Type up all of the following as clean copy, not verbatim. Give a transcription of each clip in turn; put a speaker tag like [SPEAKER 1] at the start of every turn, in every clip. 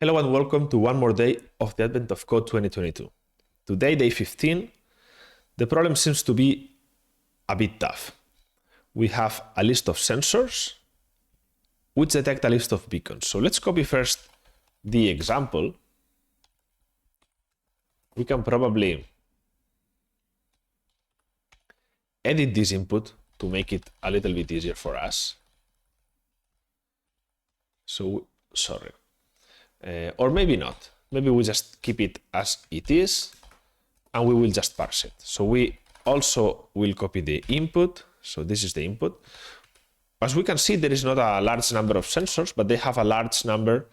[SPEAKER 1] Hello and welcome to one more day of the Advent of Code 2022. Today, day 15, the problem seems to be a bit tough. We have a list of sensors which detect a list of beacons. So let's copy first the example. We can probably edit this input to make it a little bit easier for us. So, sorry. Or maybe not. Maybe we just keep it as it is and we will just parse it. So we also will copy the input. So this is the input. As we can see, there is not a large number of sensors, but they have a large number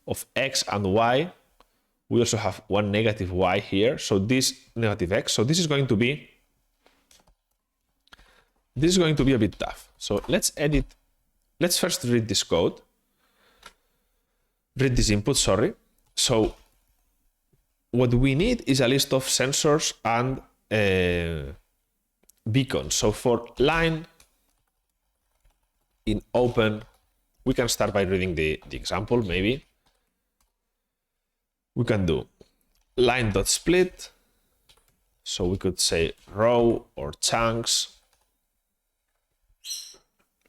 [SPEAKER 1] of X and Y. We also have one negative Y here. So this negative X. So this is going to be a bit tough. So let's edit. Let's first read this code. Read this input, sorry. So what we need is a list of sensors and beacons. So for line in open, we can start by reading the example, maybe. We can do line.split. So we could say row or chunks.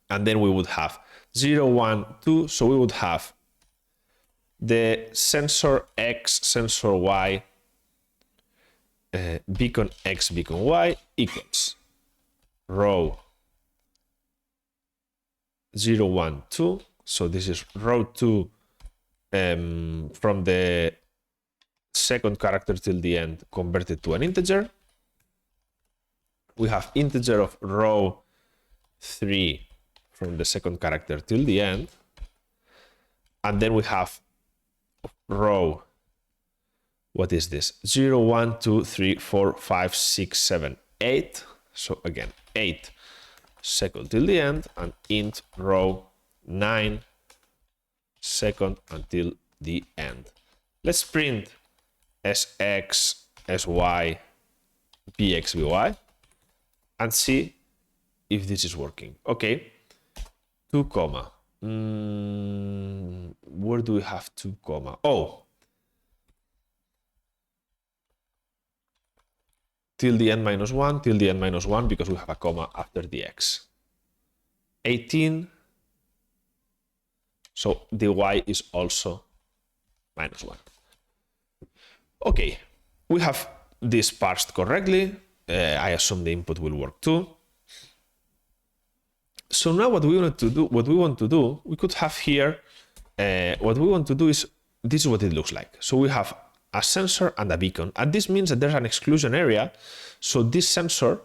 [SPEAKER 1] And then we would have 0, 1, 2. So we would have the sensor X, sensor Y, beacon X, beacon Y equals row 0, 1, 2. So this is row 2 from the second character till the end converted to an integer. We have integer of row 3 from the second character till the end. And then we have row, what is this? 0, 1, 2, 3, 4, 5, 6, 7, 8. So again, 8 second till the end, and int row 9 second until the end. Let's print sx, sy, bx, by, and see if this is working. Okay, 2 comma. Where do we have 2 comma? Oh, till the end minus 1, till the end minus 1, because we have a comma after the x. 18. So the y is also minus 1. Okay, we have this parsed correctly. I assume the input will work too. So now what we want to do, we could have here, what we want to do is, this is what it looks like. So we have a sensor and a beacon, and this means that there's an exclusion area. So this sensor,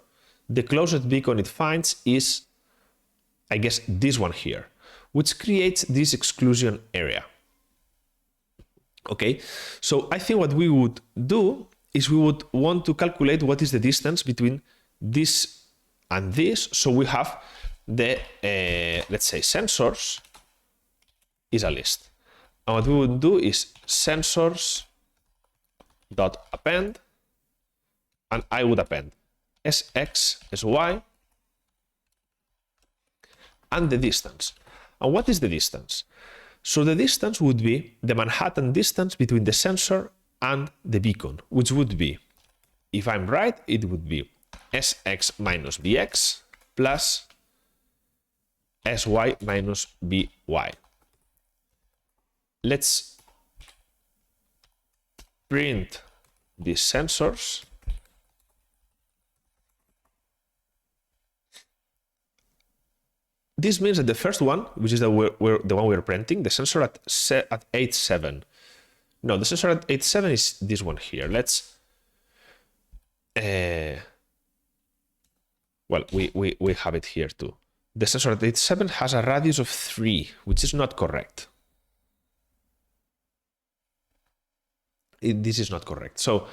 [SPEAKER 1] the closest beacon it finds is, I guess, this one here, which creates this exclusion area. Okay, so I think what we would do is we would want to calculate what is the distance between this and this. So we have the, let's say, sensors is a list. And what we would do is sensors dot append, and I would append sx, sy, and the distance. And what is the distance? So the distance would be the Manhattan distance between the sensor and the beacon, which would be, if I'm right, it would be sx minus bx plus sy minus by. Let's print these sensors. This means that the first one, which is the one we're printing, the sensor at 8.7. No, the sensor at 8.7 is this one here. Let's well, we have it here too. The sensor at 8.7 has a radius of 3, which is not correct. This is not correct. So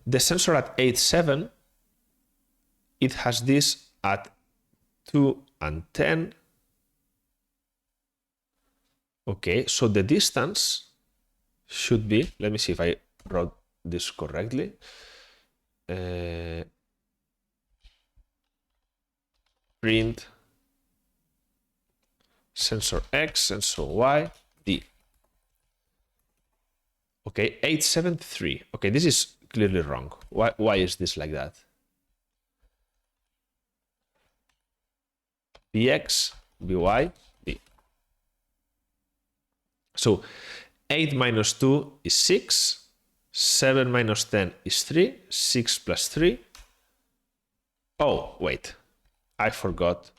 [SPEAKER 1] the sensor at 8.7, it has this at 2 and 10. Okay, so the distance should be, let me see if I wrote this correctly. Print sensor X, sensor Y, D. Okay, 873. Okay, this is clearly wrong. Why is this like that? Bx, by, b. So 8 minus 2 is 6. 7 minus 10 is 3. 6 plus 3. Oh, wait. I forgot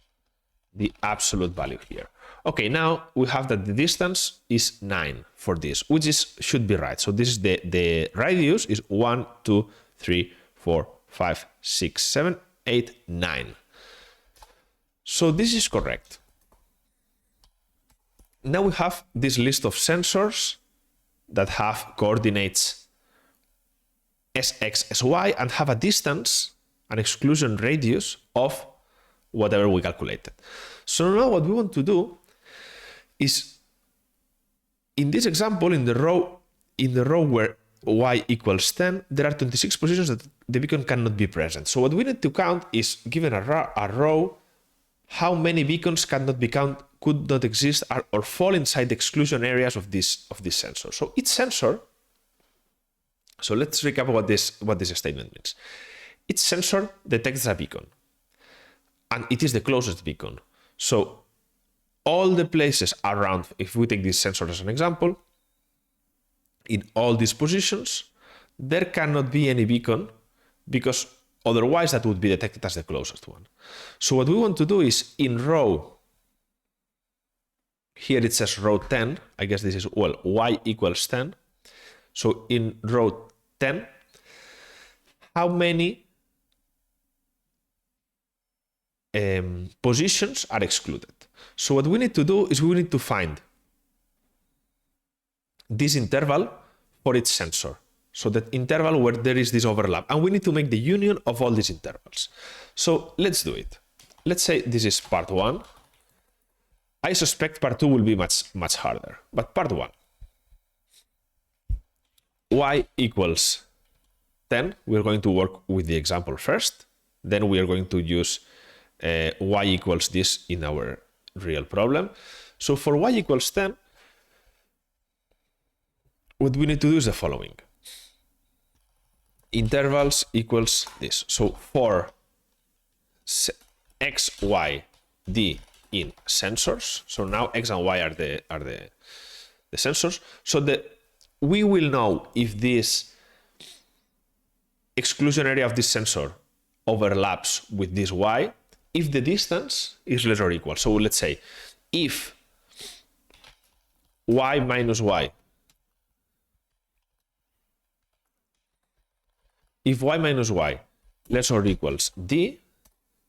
[SPEAKER 1] the absolute value here. Okay, now we have that the distance is 9 for this, which should be right. So this is the radius is 1, 2, 3, 4, 5, 6, 7, 8, 9. So this is correct. Now we have this list of sensors that have coordinates sx, sy, and have a distance, an exclusion radius of whatever we calculated. So now what we want to do is, in this example, in the row where y equals 10, there are 26 positions that the beacon cannot be present. So what we need to count is, given a row, how many beacons could not exist or fall inside the exclusion areas of this sensor. So each sensor, so let's recap what this statement means. Each sensor detects a beacon, and it is the closest beacon. So all the places around, if we take this sensor as an example, in all these positions, there cannot be any beacon, because otherwise that would be detected as the closest one. So what we want to do is, in row, here it says row 10, I guess this is, well, y equals 10. So in row 10, how many positions are excluded? So what we need to do is we need to find this interval for each sensor. So that interval where there is this overlap. And we need to make the union of all these intervals. So let's do it. Let's say this is part 1. I suspect part 2 will be much harder. But part 1. Y equals 10. We're going to work with the example first. Then we are going to use y equals this in our real problem. So for y equals 10, what we need to do is the following. Intervals equals this. So for x, y, d in sensors, so now x and y are the sensors, so that we will know if this exclusion area of this sensor overlaps with this y if the distance is less or equal. So let's say if y minus y, if y minus y less or equals d,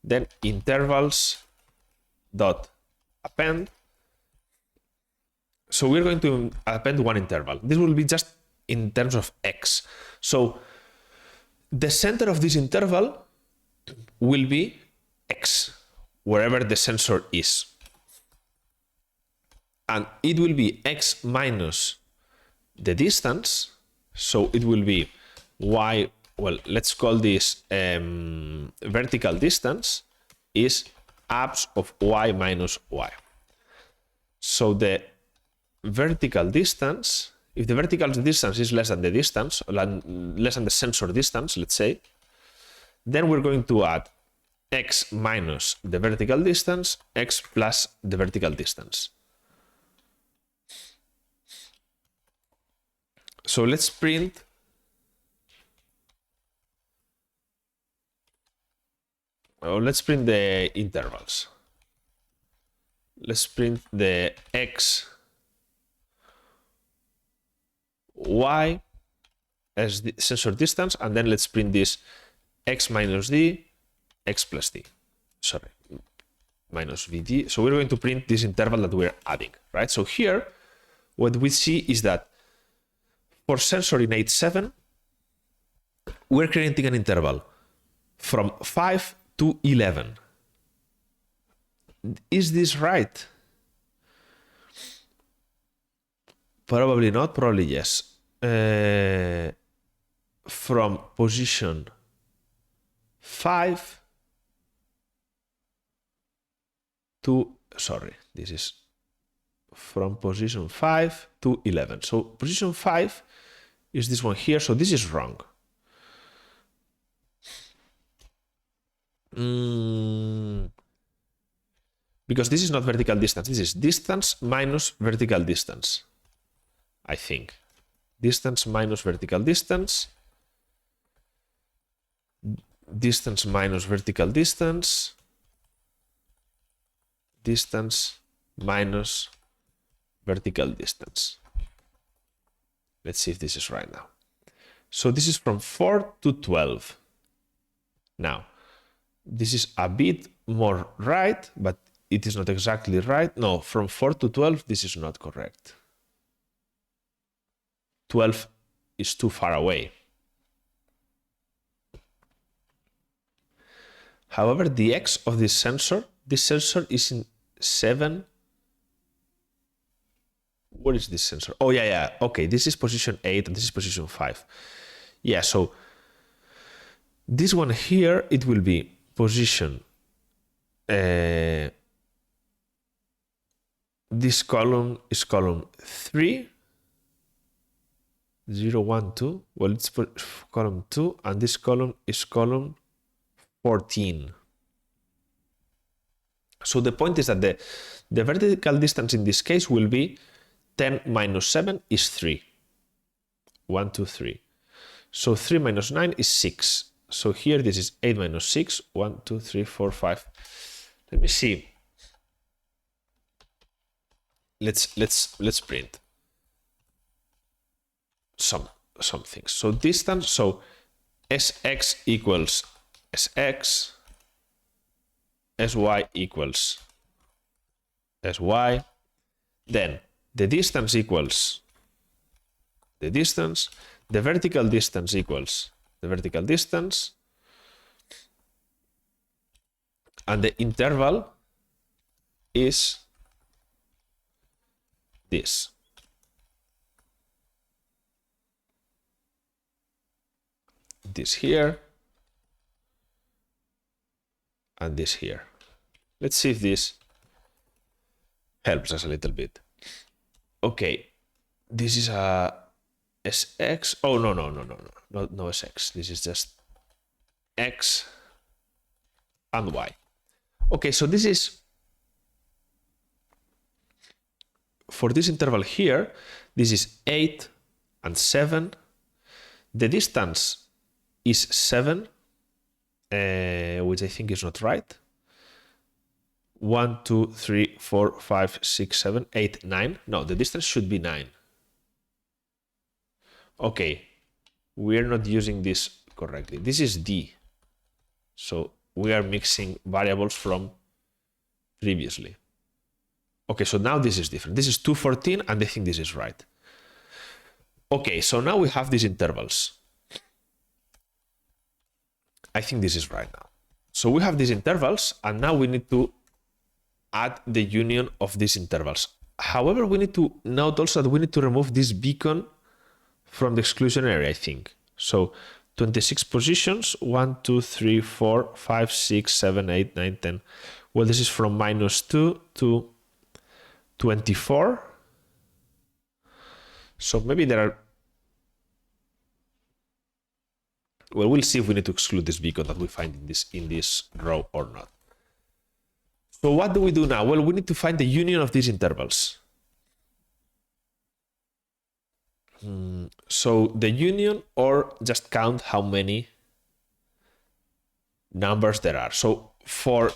[SPEAKER 1] then intervals dot append. So we're going to append one interval. This will be just in terms of x. So the center of this interval will be x, wherever the sensor is. And it will be x minus the distance. So it will be y, well, let's call this vertical distance is abs of y minus y. So the vertical distance, if the vertical distance is less than the distance, less than the sensor distance, let's say, then we're going to add x minus the vertical distance, x plus the vertical distance. So let's print the intervals. Let's print the x, y as the sensor distance, and then let's print this x minus d, x plus d. Sorry, minus vd. So we're going to print this interval that we're adding, right? So here, what we see is that for sensor in 8.7, we're creating an interval from 5 to 11. Is this right? Probably not, probably yes. From position 5 to, sorry, this is from position 5 to 11. So position 5 is this one here. So this is wrong. Because this is not vertical distance. This is distance minus vertical distance, I think. Distance minus vertical distance. Distance minus vertical distance. Distance minus vertical distance. Let's see if this is right now. So this is from 4 to 12. Now, this is a bit more right, but it is not exactly right. No, from 4 to 12, this is not correct. 12 is too far away. However, the X of this sensor is in 7. What is this sensor? Oh, yeah. Okay, this is position 8 and this is position 5. Yeah, so this one here, it will be position. This column is column 3. 0, 1, 2. Well, it's column 2, and this column is column 14. So the point is that the vertical distance in this case will be 10 minus 7 is 3. 1, 2, 3. So 3 minus 9 is 6. So here this is 8 minus 6. 1, 2, 3, 4, 5. Let me see. Let's print some things. So distance, so Sx equals Sx, Sy equals Sy, then the distance equals the distance, the vertical distance equals the vertical distance, and the interval is this. This here and this here. Let's see if this helps us a little bit. Okay, this is a Sx. Oh, no, Sx. This is just X and Y. Okay, so this is for this interval here, this is 8 and 7. The distance is 7, which I think is not right. 1, 2, 3, 4, 5, 6, 7, 8, 9. No, the distance should be 9. Okay, we're not using this correctly. This is D. So we are mixing variables from previously. Okay, so now this is different. This is 214, and I think this is right. Okay, so now we have these intervals. I think this is right now. So we have these intervals, and now we need to add the union of these intervals. However, we need to note also that we need to remove this beacon from the exclusion area, I think. So 26 positions, 1, 2, 3, 4, 5, 6, 7, 8, 9, 10. Well, this is from -2 to 24. So maybe there are... Well, we'll see if we need to exclude this beacon that we find in this row or not. So what do we do now? Well, we need to find the union of these intervals. So the union, or just count how many numbers there are. So for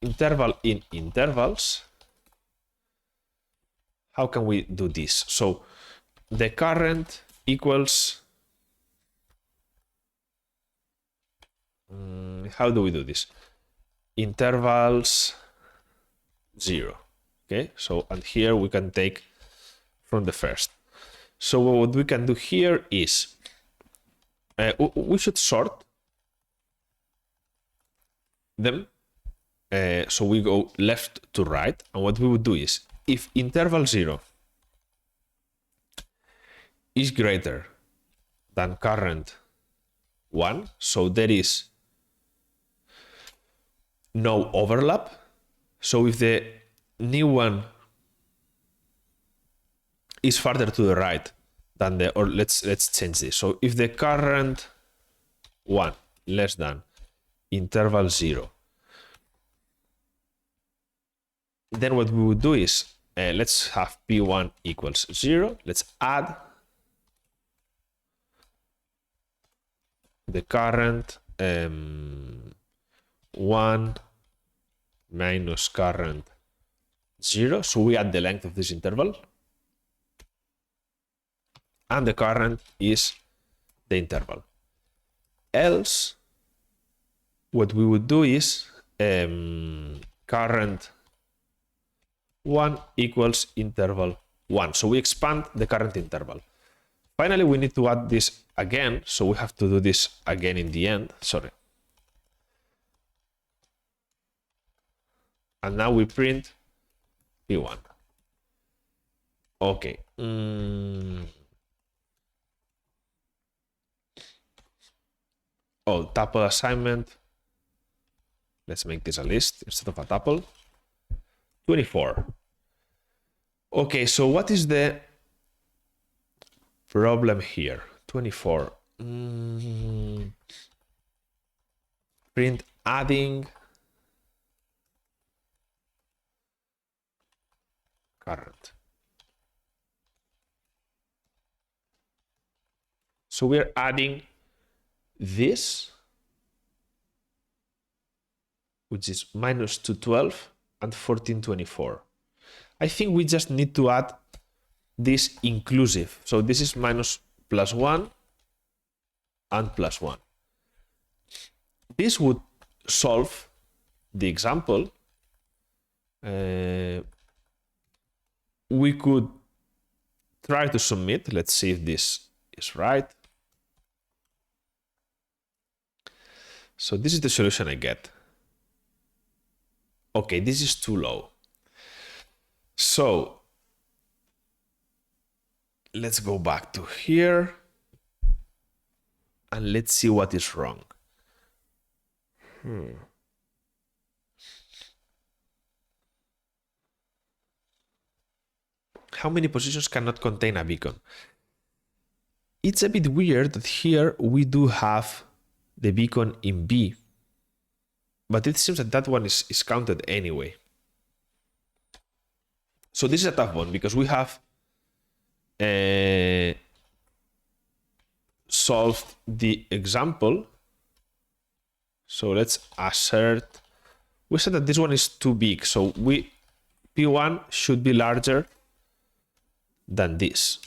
[SPEAKER 1] interval in intervals, how can we do this? So the current equals... how do we do this? Intervals 0. Okay, so and here we can take from the first. So what we can do here is we should sort them. So we go left to right, and what we would do is, if interval 0 is greater than current 1, so there is no overlap. So if the new one is farther to the right than the, or let's change this. So if the current one less than interval 0, then what we would do is let's have p1 equals 0. Let's add the current 1 minus current 0. So we add the length of this interval, and the current is the interval. Else, what we would do is current 1 equals interval 1. So we expand the current interval. Finally, we need to add this again. So we have to do this again in the end. Sorry. And now we print P1. Okay. Oh, tuple assignment. Let's make this a list instead of a tuple. 24. Okay, so what is the problem here? 24. Print adding current. So we're adding this, which is minus 212 and 1424. I think we just need to add this inclusive. So this is minus plus 1 and plus 1. This would solve the example. We could try to submit. Let's see if this is right. So this is the solution I get. Okay, this is too low. So let's go back to here and let's see what is wrong. How many positions cannot contain a beacon? It's a bit weird that here we do have the beacon in B, but it seems that that one is counted anyway. So this is a tough one because we have solved the example. So let's assert. We said that this one is too big, so P1 should be larger than this.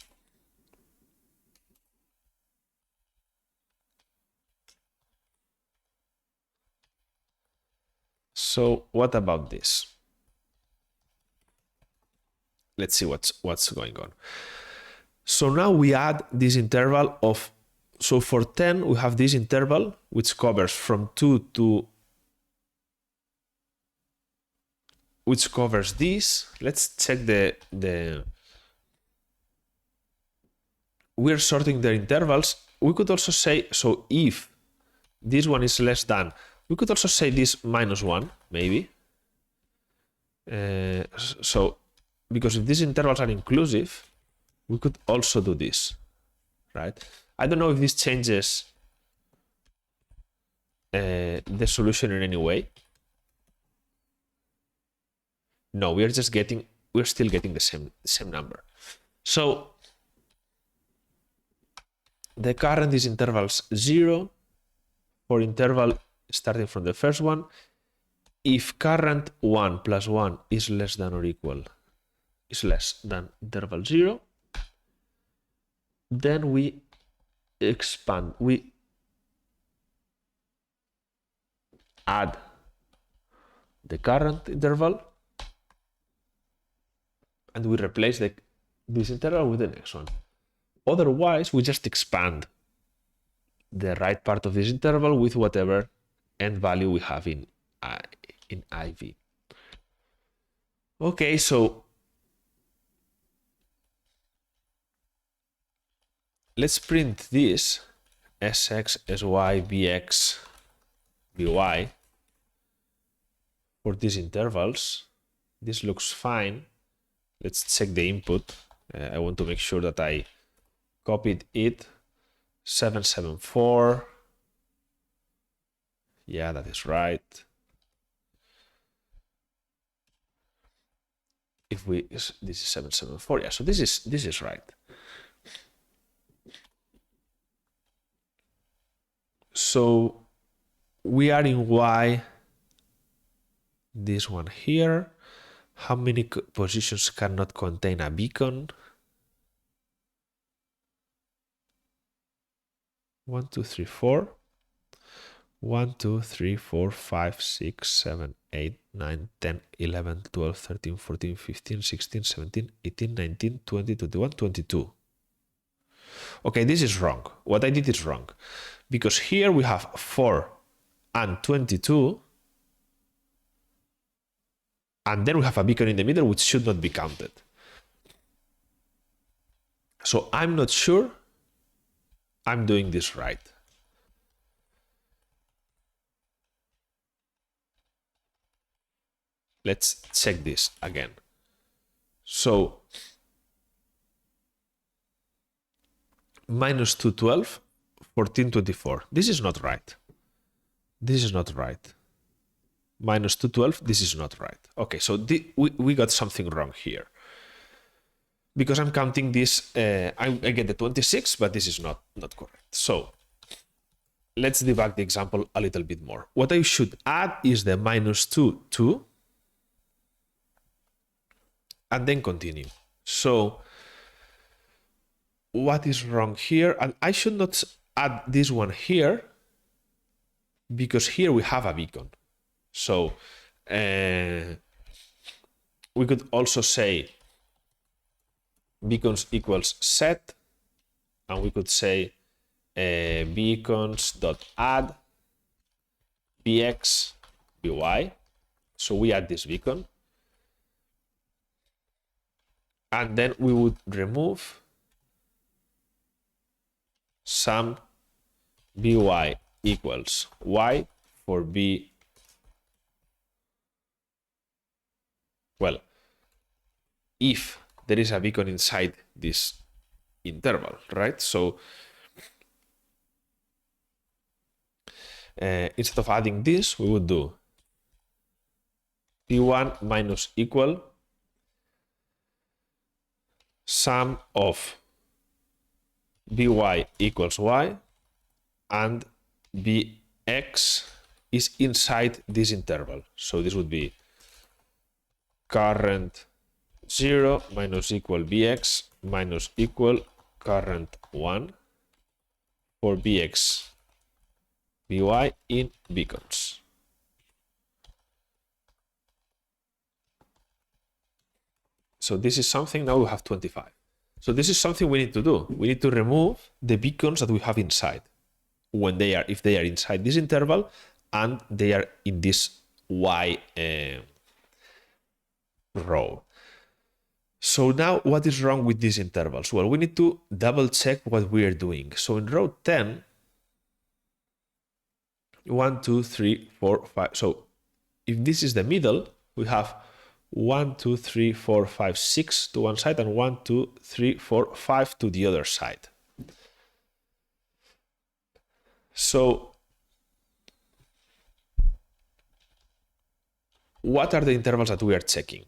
[SPEAKER 1] So what about this? Let's see what's going on. So now we add this interval of, so for 10 we have this interval which covers from 2 to, which covers this. Let's check we're sorting the intervals. We could also say, so if this one is less than, we could also say this minus 1, maybe. So, because if these intervals are inclusive, we could also do this, right? I don't know if this changes the solution in any way. No, we're still getting the same number. So the current is intervals 0 for interval starting from the first one. If current 1 plus 1 is less than or equal, is less than interval 0, then we expand, we add the current interval and we replace this interval with the next one. Otherwise, we just expand the right part of this interval with whatever end value we have in IV. Okay, so let's print this sx, sy, bx, by for these intervals. This looks fine. Let's check the input. I want to make sure that I copied it. 774. Yeah, that is right. If we, this is 774. Yeah, so this is right. So we are in Y. This one here. How many positions cannot contain a beacon? 1, 2, 3, 4. 1, 2, 3, 4, 5, 6, 7, 8, 9, 10, 11, 12, 13, 14, 15, 16, 17, 18, 19, 20, 21, 22. Okay, this is wrong. What I did is wrong. Because here we have 4 and 22. And then we have a beacon in the middle, which should not be counted. So I'm not sure I'm doing this right. Let's check this again. So minus 212, 1424. This is not right. This is not right. Minus 212, this is not right. Okay, so we got something wrong here. Because I'm counting this, I get the 26, but this is not correct. So let's debug the example a little bit more. What I should add is the minus 2, 2, and then continue. So what is wrong here? And I should not add this one here because here we have a beacon. So we could also say beacons equals set, and we could say beacons.add bx by. So we add this beacon. And then we would remove sum by equals y for b. Well, if there is a beacon inside this interval, right? So instead of adding this, we would do p1 minus equal sum of by equals y, and bx is inside this interval. So this would be current 0 minus equal bx minus equal current 1 for bx by in beacons. So this is something, now we have 25. So this is something we need to do. We need to remove the beacons that we have inside when they are, if they are inside this interval and they are in this y row. So now what is wrong with these intervals? Well, we need to double check what we are doing. So in row 10, 1, 2, 3, 4, 5. So if this is the middle, we have 1, 2, 3, 4, 5, 6 to one side and 1, 2, 3, 4, 5 to the other side. So what are the intervals that we are checking?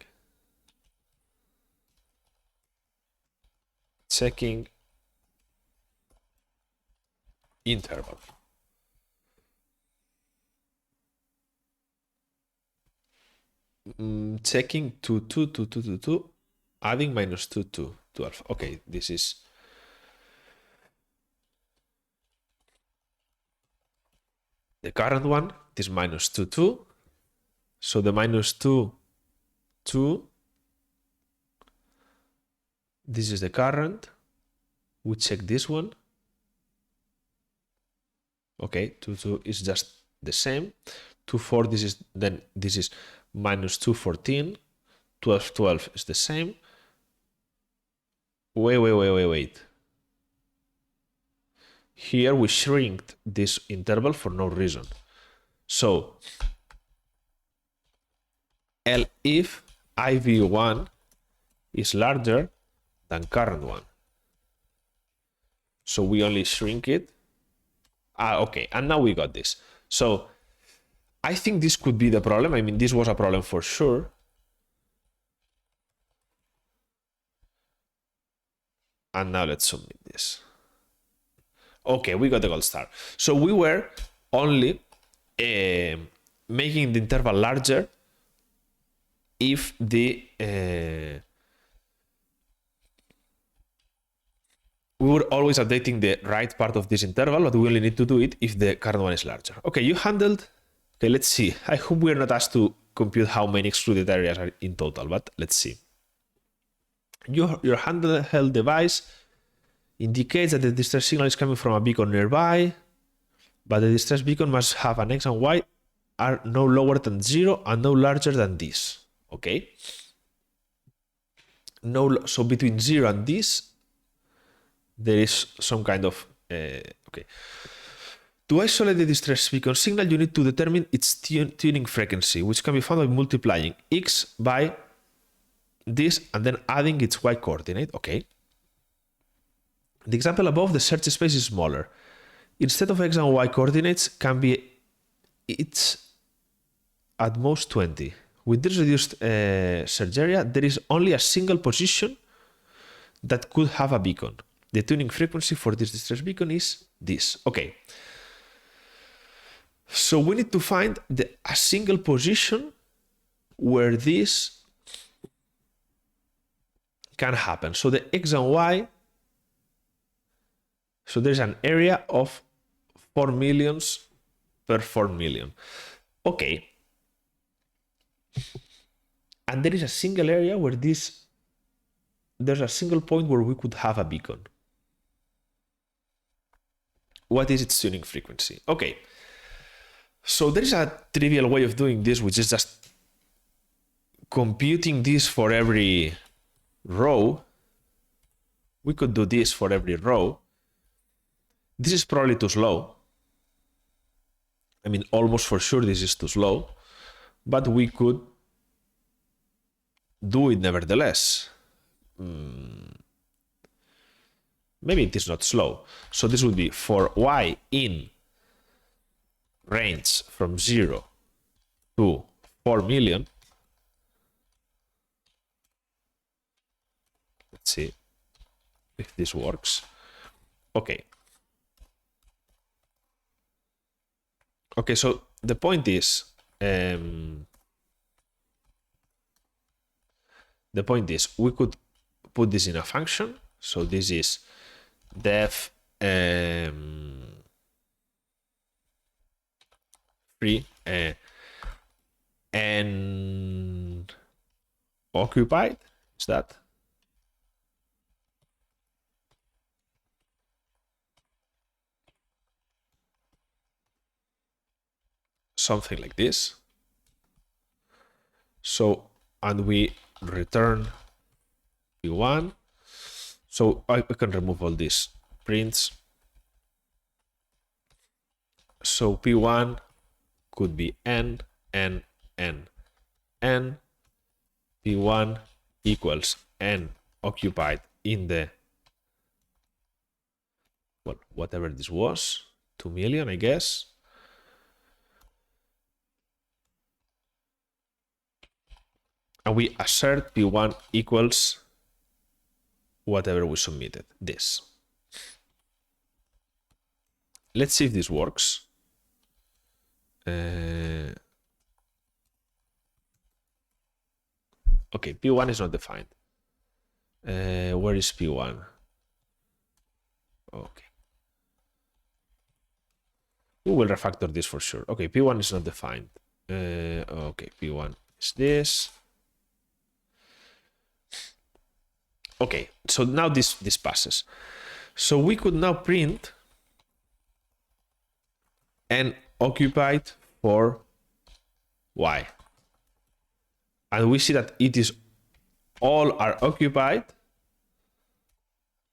[SPEAKER 1] Checking interval. Checking 2, 2, 2, 2, 2, 2, adding minus 2, 2, 12. Okay, this is the current one. This minus 2, 2. So the minus 2, 2. This is the current. We check this one. Okay, 2, 2 is just the same. 2, 4, this is minus 2, 14. 12, 12 is the same. Wait. Here we shrinked this interval for no reason. So if IV1 is larger than current one. So we only shrink it. Okay, and now we got this. So I think this could be the problem. I mean, this was a problem for sure. And now let's submit this. Okay, we got the gold star. So we were only making the interval larger if the we were always updating the right part of this interval, but we only need to do it if the current one is larger. Okay, you handled. Okay, let's see. I hope we are not asked to compute how many excluded areas are in total, but let's see. Your handheld device indicates that the distress signal is coming from a beacon nearby, but the distress beacon must have an X and Y are no lower than 0 and no larger than this. Okay. So between 0 and this, there is some kind of okay. To isolate the distress beacon signal, you need to determine its tuning frequency, which can be found by multiplying X by this and then adding its Y coordinate. Okay. The example above, the search space is smaller. Instead of X and Y coordinates, can be it's at most 20. With this reduced search area, there is only a single position that could have a beacon. The tuning frequency for this distress beacon is this. Okay. So we need to find a single position where this can happen. So the X and Y, so there's an area of 4 millions per 4 million. Okay. And there is a single area where there's a single point where we could have a beacon. What is its tuning frequency? Okay. So there is a trivial way of doing this, which is just computing this for every row. We could do this for every row. This is probably too slow. I mean, almost for sure this is too slow, but we could do it nevertheless. Maybe it is not slow. So this would be for Y in range from 0 to 4 million. Let's see if this works. Okay. Okay, so the point is, we could put this in a function. So this is def free and occupied. Is that? Something like this. So, and we return P1. So I can remove all these prints. So P1 could be n, n, n, n. P1 equals n occupied in the, well, whatever this was, 2 million, I guess. And we assert P1 equals whatever we submitted, this. Let's see if this works. Okay, P1 is not defined. Where is P1? Okay. We will refactor this for sure. Okay, P1 is not defined. Okay, P1 is this. Okay, so now this passes. So we could now print n occupied for Y. And we see that it is all are occupied,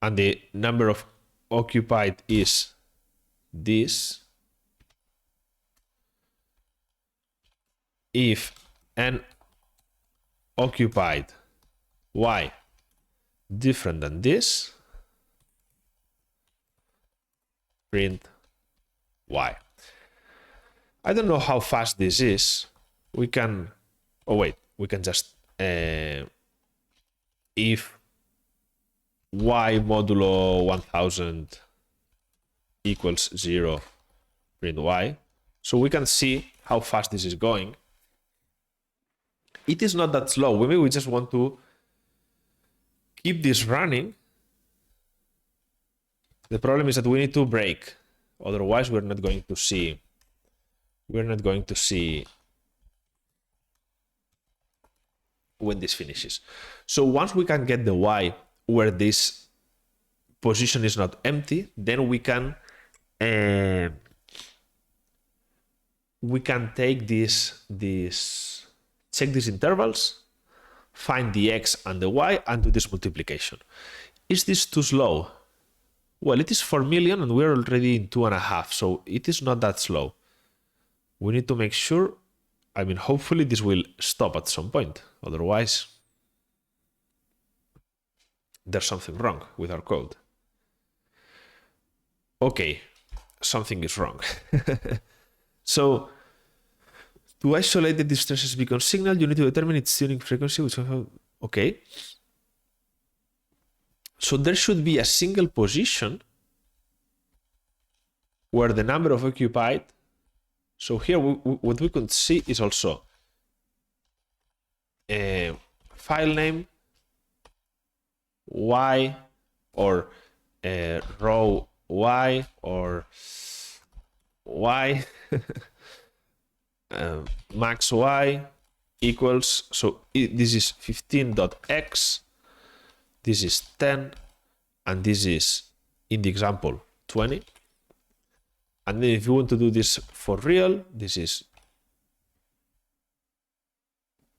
[SPEAKER 1] and the number of occupied is this. If n occupied Y different than this, print y. I don't know how fast this is. We can, oh wait, we can just, if y modulo 1000 equals 0, print y. So we can see how fast this is going. It is not that slow. Maybe we just want to keep this running. The problem is that we need to break. Otherwise, we're not going to see when this finishes. So once we can get the y where this position is not empty, then we can take check these intervals, find the x and the y, and do this multiplication. Is this too slow? Well, it is 4 million and we're already in 2.5, so it is not that slow. We need to make sure, I mean, hopefully this will stop at some point. Otherwise, there's something wrong with our code. Okay, something is wrong. So, to isolate the distances beacon signal, you need to determine its tuning frequency, which okay. So there should be a single position where the number of occupied. So here, what we could see is also a file name y or row y or y max y equals, so this is 15.x, this is 10, and this is, in the example, 20. And then if you want to do this for real, this is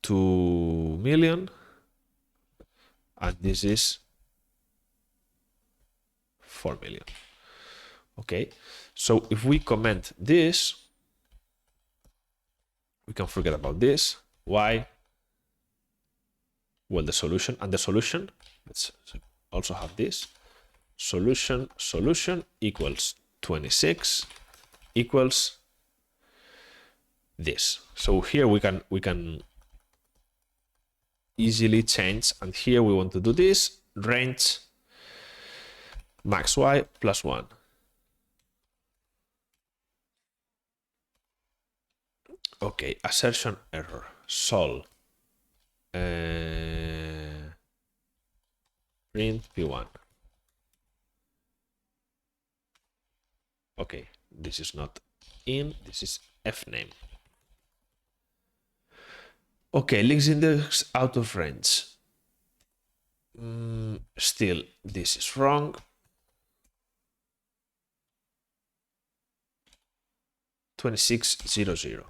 [SPEAKER 1] 2 million, and this is 4 million. Okay, so if we comment this, we can forget about this. Why? Well, the solution, and the solution, let's also have this. Solution equals 26 equals this. So here we can easily change, and here we want to do this range max y plus 1. Okay, assertion error, sol print p1. Okay, this is not in, this is fname. Okay, links index out of range. Still, this is wrong. $2600.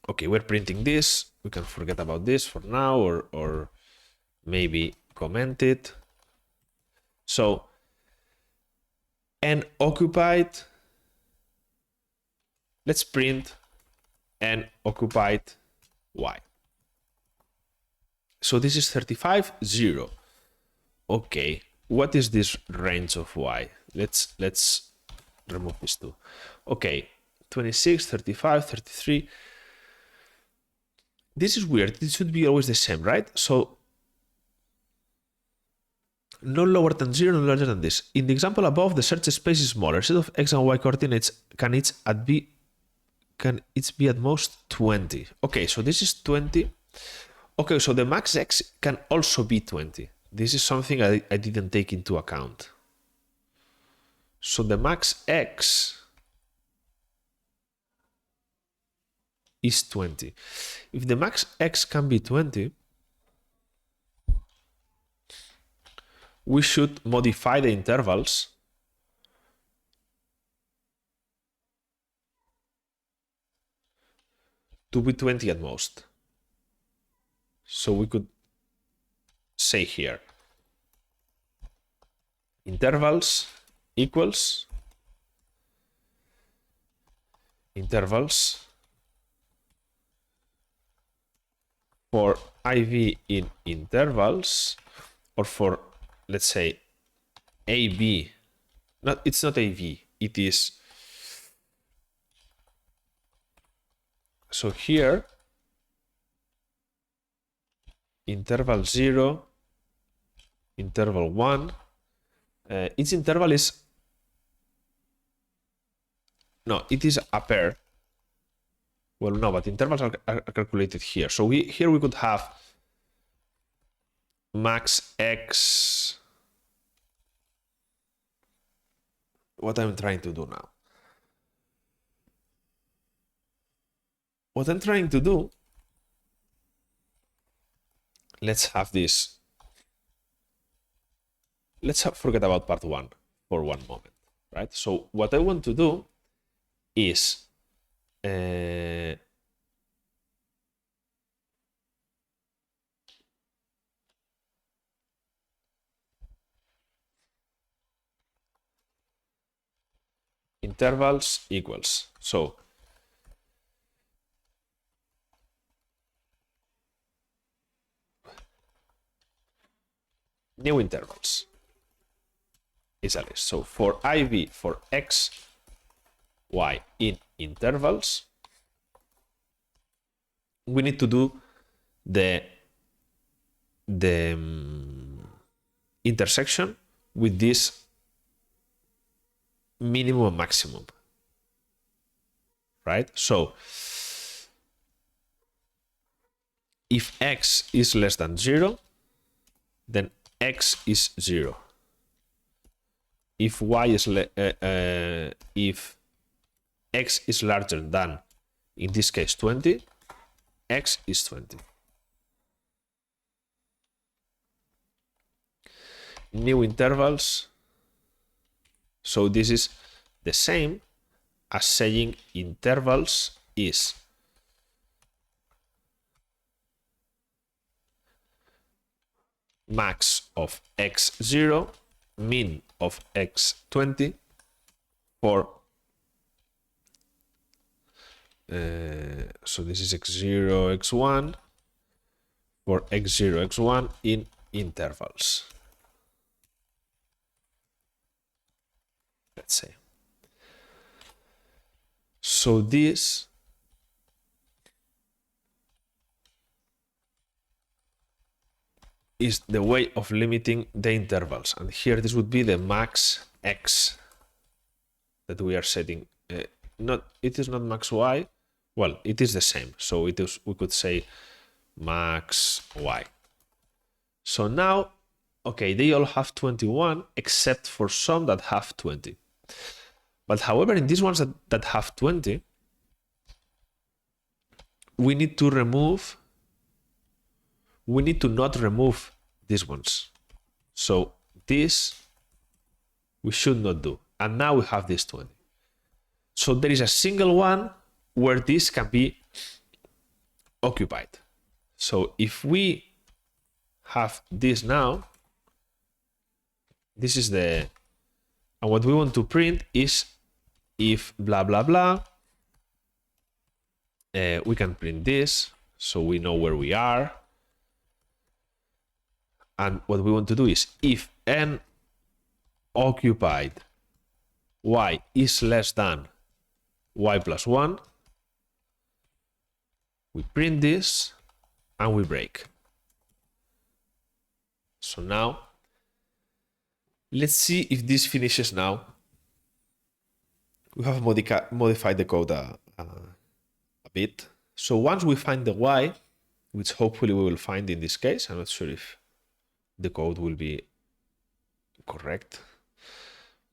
[SPEAKER 1] Okay, we're printing this. We can forget about this for now, or maybe comment it. So n occupied, let's print n occupied y. So this is 35, 0. Okay, what is this range of y? Let's remove these two. Okay, 26, 35, 33. This is weird. This should be always the same, right? So no lower than 0, no larger than this. In the example above, the search space is smaller. Set of x and y coordinates can each be at most 20. Okay, so this is 20. Okay, so the max x can also be 20. This is something I didn't take into account. So the max x is 20. If the max x can be 20, we should modify the intervals to be 20 at most. So we could say here, intervals equals intervals for IV in intervals, or for, let's say, AB. It's not AV, it is. So here, interval 0, interval 1, each interval is, no, it is a pair. Well, no, but intervals are calculated here. So here we could have max x. What I'm trying to do now. What I'm trying to do, let's have this. Forget about part 1 for one moment, right? So what I want to do is intervals equals. So new intervals is a list. So for IV for x, y in intervals, we need to do the intersection with this minimum and maximum, right? So if x is less than 0, then x is 0. If y is if x is larger than, in this case, 20, x is 20. New intervals. So this is the same as saying intervals is max of x0, min of x20 for so this is x0, x1 for x0, x1 in intervals. Let's say. So this is the way of limiting the intervals. And here this would be the max x that we are setting. It is not max y. Well, it is the same. So it is, we could say max y. So now, okay, they all have 21 except for some that have 20. But however, in these ones that have 20, we need to not remove these ones. So this we should not do. And now we have this 20. So there is a single one where this can be occupied. So if we have this now, this is the, and what we want to print is if blah, blah, blah, we can print this so we know where we are. And what we want to do is if n occupied y is less than y plus 1, we print this and we break. So now, let's see if this finishes now. We have modified the code a bit. So once we find the y, which hopefully we will find in this case, I'm not sure if the code will be correct.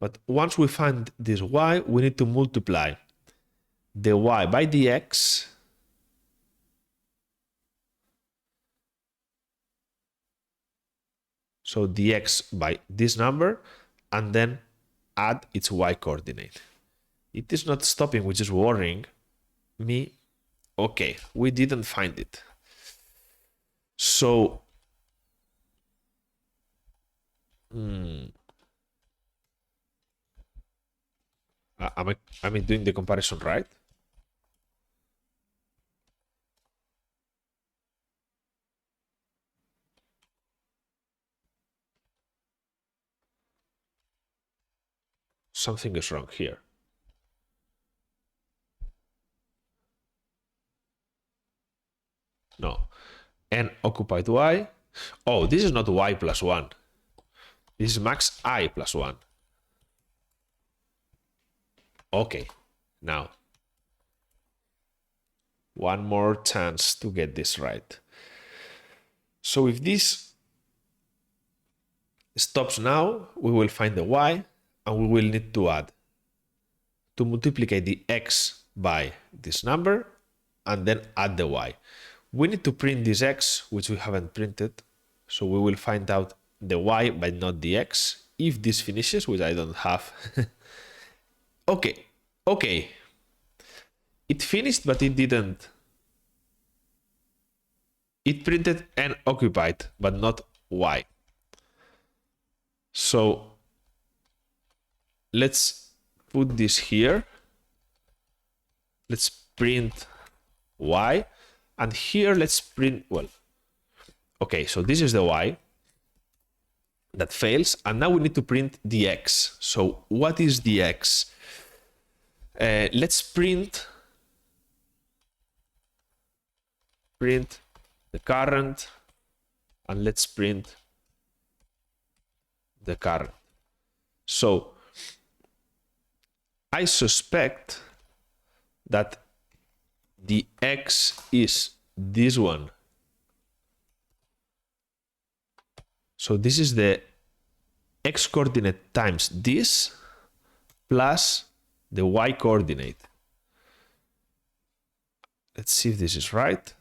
[SPEAKER 1] But once we find this y, we need to multiply the y by the x so the x by this number, and then add its y coordinate. It is not stopping, which is worrying me. Okay, we didn't find it. So am I doing the comparison right? something is wrong here. No. N occupied y. Oh, this is not y plus 1. This is max I plus 1. Okay. Now, one more chance to get this right. So if this stops now, we will find the y, and we will need to add, to multiply the x by this number, and then add the y. We need to print this x, which we haven't printed, so we will find out the y but not the x if this finishes, which I don't have. Okay, okay. It finished, but it didn't. It printed N occupied, but not Y. So let's put this here. Let's print Y. And here let's print, well, okay, so this is the Y that fails. And now we need to print the X. So what is the X? Let's print the current, and let's print the current. So I suspect that the X is this one. So this is the X coordinate times this plus the Y coordinate. Let's see if this is right.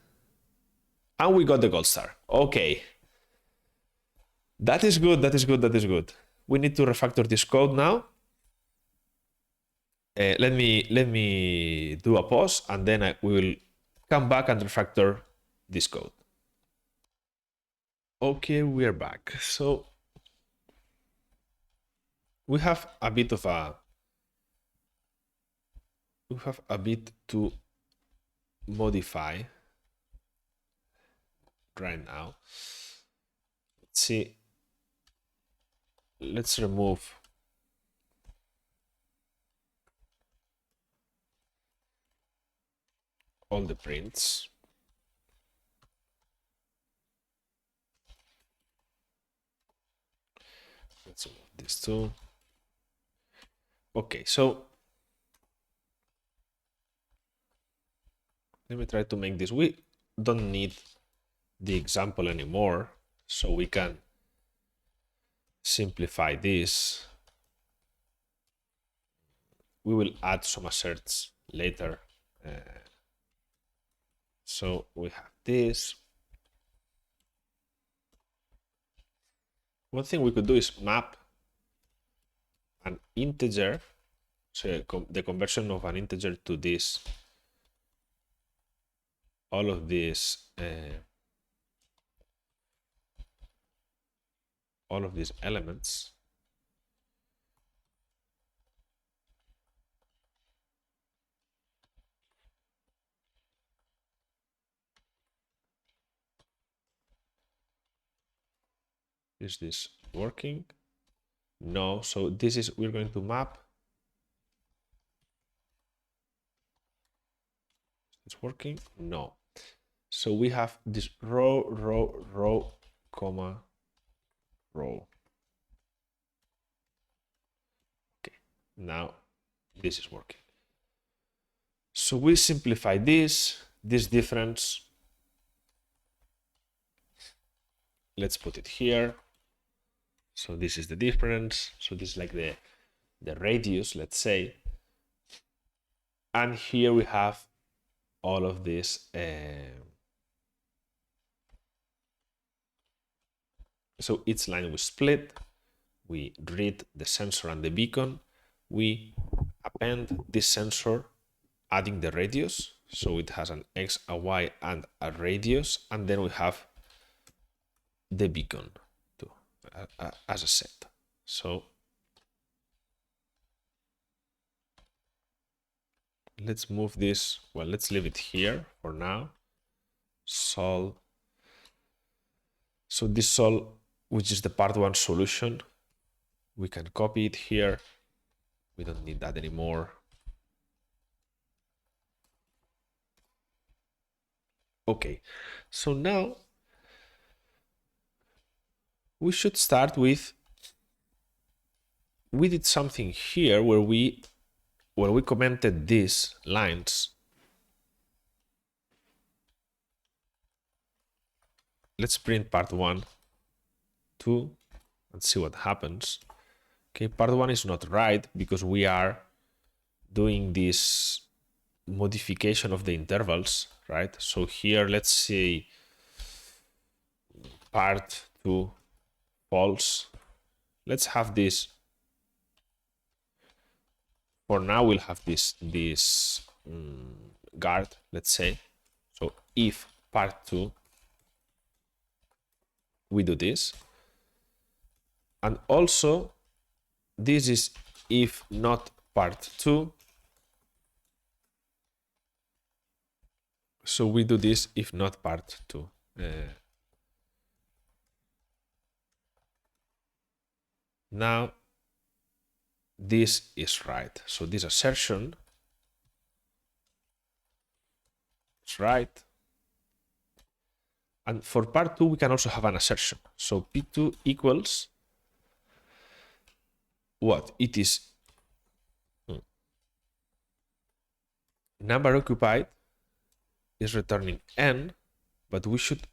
[SPEAKER 1] And we got the gold star. Okay. That is good, that is good, that is good. We need to refactor this code now. Let me do a pause, and then we will come back and refactor this code. Okay, we are back. So we have a bit to modify right now. Let's see. Let's remove all the prints. Let's remove this too. Okay, so let me try to make this. We don't need the example anymore, so we can simplify this. We will add some asserts later. So we have this. One thing we could do is map an integer, so the conversion of an integer to this, all of these elements. Is this working? No. So this is, we're going to map. It's working? No. So we have this row, comma, row. Okay, now this is working. So we simplify this difference. Let's put it here. So this is the difference. So this is like the radius, let's say. And here we have all of this. So each line we split. We read the sensor and the beacon. We append this sensor, adding the radius. So it has an X, a Y, and a radius. And then we have the beacon too, as a set. So let's move this. Well, let's leave it here for now. Sol. So this sol, which is the part 1 solution, we can copy it here. We don't need that anymore. Okay, so now we should start with, we did something here where we commented these lines. Let's print part 1, 2, and see what happens. Okay, part 1 is not right because we are doing this modification of the intervals, right? So here, let's say part 2 false. Let's have this. For now, we'll have this guard, let's say. So if part 2, we do this. And also, this is if not part 2. So we do this if not part 2. Now, this is right. So this assertion is right. And for part 2, we can also have an assertion. So P2 equals what? It is number occupied is returning n, but we should,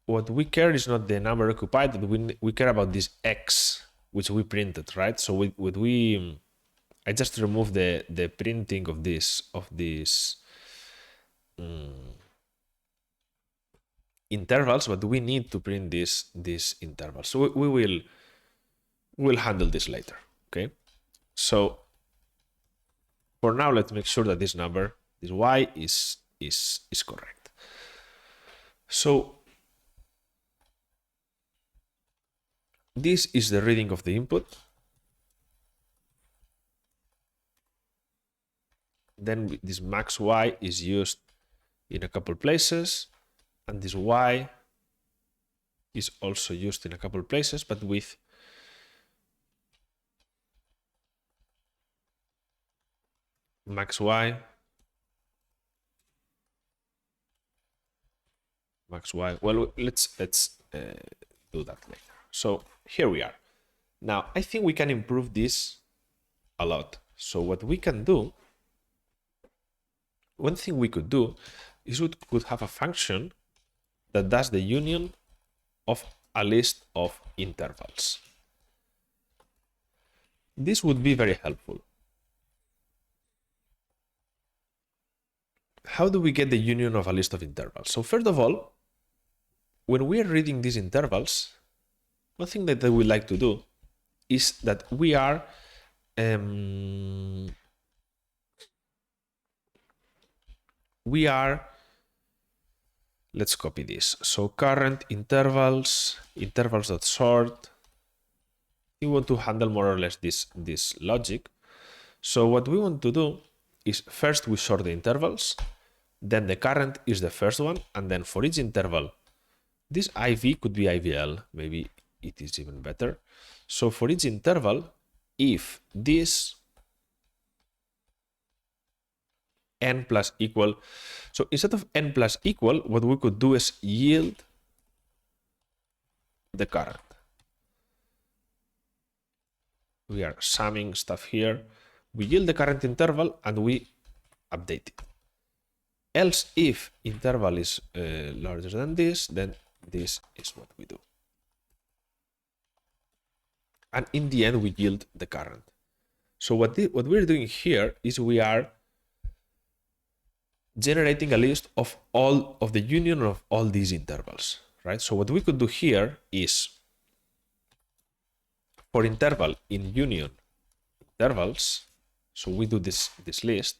[SPEAKER 1] what we care is not the number occupied, but we care about this x, which we printed, right? So I just remove the printing of this intervals, but we need to print this interval. So we'll handle this later. Okay. So for now, let's make sure that this number, this y, is correct. So this is the reading of the input. Then this max y is used in a couple places, and this y is also used in a couple places, but with max y, max y. Well, let's do that later. So here we are. Now I think we can improve this a lot. So what we can do, one thing we could do is we could have a function that does the union of a list of intervals. This would be very helpful. How do we get the union of a list of intervals? So first of all, when we are reading these intervals, one thing that we like to do is that we are let's copy this. So current intervals.sort. We want to handle more or less this logic. So what we want to do is first we sort the intervals, then the current is the first one, and then for each interval, this IV could be IVL, maybe it is even better. So for each interval, if this n plus equal, so instead of n plus equal, what we could do is yield the current. We are summing stuff here. We yield the current interval and we update it. Else, if interval is larger than this, then this is what we do. And in the end, we yield the current. So what we're doing here is we are generating a list of all of the union of all these intervals, right? So what we could do here is for interval in union intervals, so we do this list,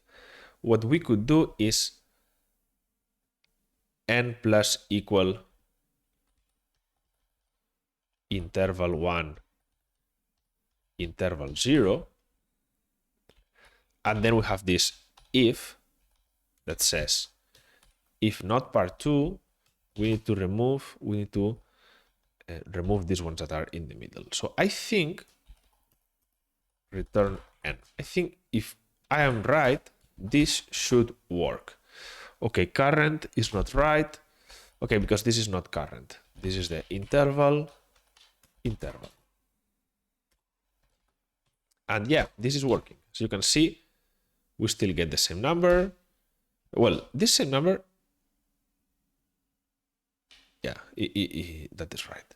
[SPEAKER 1] what we could do is n plus equal interval 1, interval 0, and then we have this if that says if not part 2, we need to remove these ones that are in the middle. So I think return n. I think if I am right, this should work. Okay, current is not right. Okay, because this is not current. This is the interval. And yeah, this is working. So you can see we still get the same number. Well, this same number, yeah, that is right.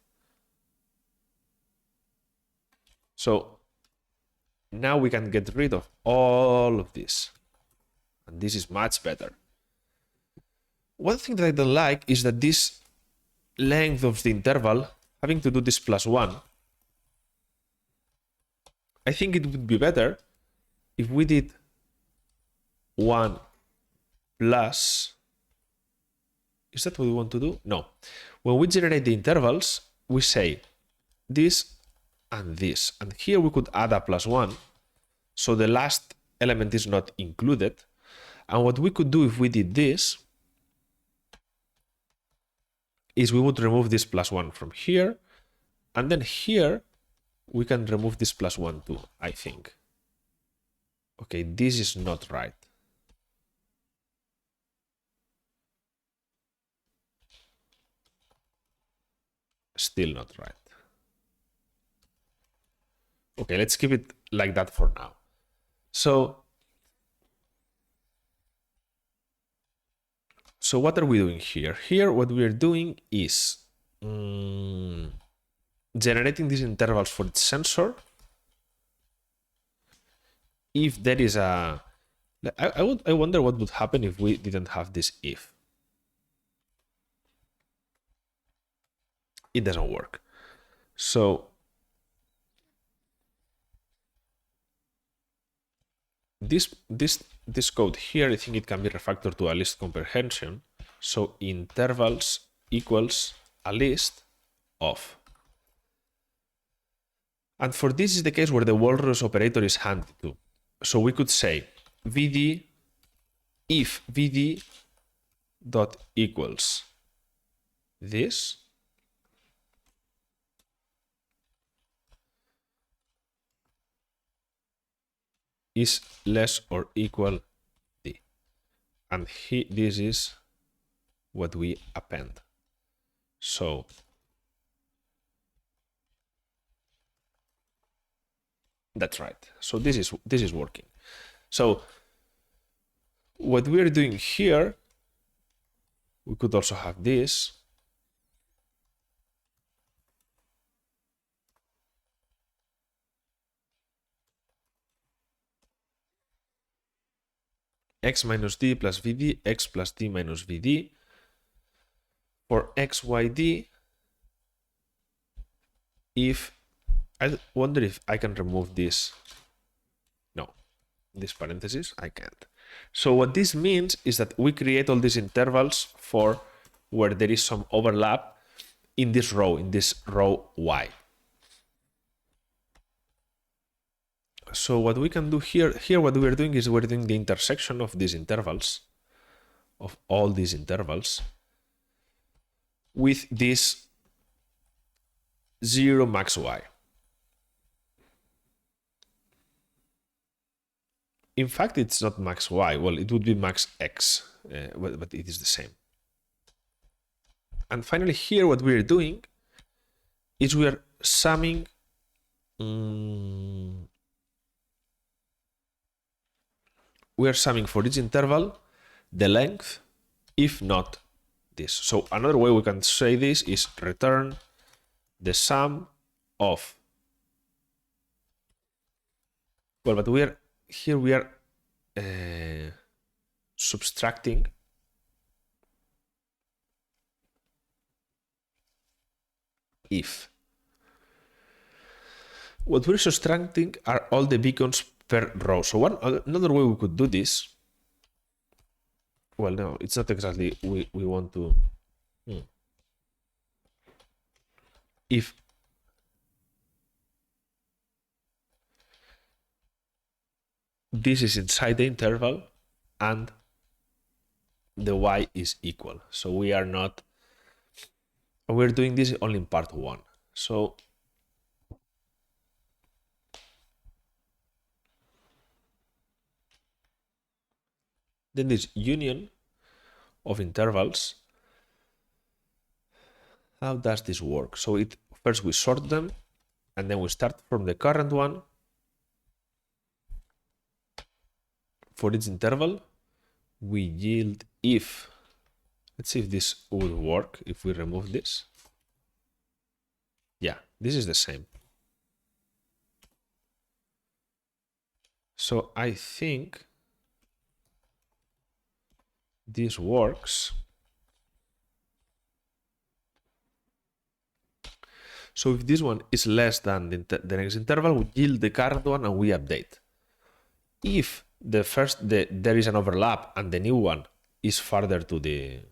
[SPEAKER 1] So now we can get rid of all of this. And this is much better. One thing that I don't like is that this length of the interval, having to do this +1, I think it would be better if we did 1 plus. Is that what we want to do? No. When we generate the intervals, we say this and this. And here we could add a +1. So the last element is not included. And what we could do if we did this is we would remove this +1 from here. And then here we can remove this +1 too, I think. Okay, this is not right. Still not right. Okay, let's keep it like that for now. So what are we doing here? Here, what we are doing is generating these intervals for its sensor. If there is a, I wonder what would happen if we didn't have this if. It doesn't work. So this code here, I think it can be refactored to a list comprehension. So intervals equals a list of. And for this is the case where the walrus operator is handed to. So we could say vd if vd dot equals this, is less or equal d. And this is what we append. So that's right. So this is working. So what we're doing here, we could also have this. X minus d plus vd, x plus d minus vd. For x, y, d, if, I wonder if I can remove this. No, this parenthesis, I can't. So what this means is that we create all these intervals for where there is some overlap in this row y. So what we can do here what we are doing is we're doing the intersection of these intervals, of all these intervals, with this 0 max y. In fact, it's not max y. Well, it would be max x, but it is the same. And finally, here what we are doing is we are summing for each interval the length, if not this. So another way we can say this is return the sum of. Well, but we are subtracting if. What we're subtracting are all the beacons per row. So another way we could do this. Well, no, it's not exactly we want to. If this is inside the interval and the y is equal. So we're doing this only in part 1. So then this union of intervals. How does this work? So first we sort them, and then we start from the current one for each interval. We yield if, let's see if this will work if we remove this. Yeah, this is the same. So I think this works. So if this one is less than the next interval, we yield the current one and we update. If there is an overlap and the new one is further to the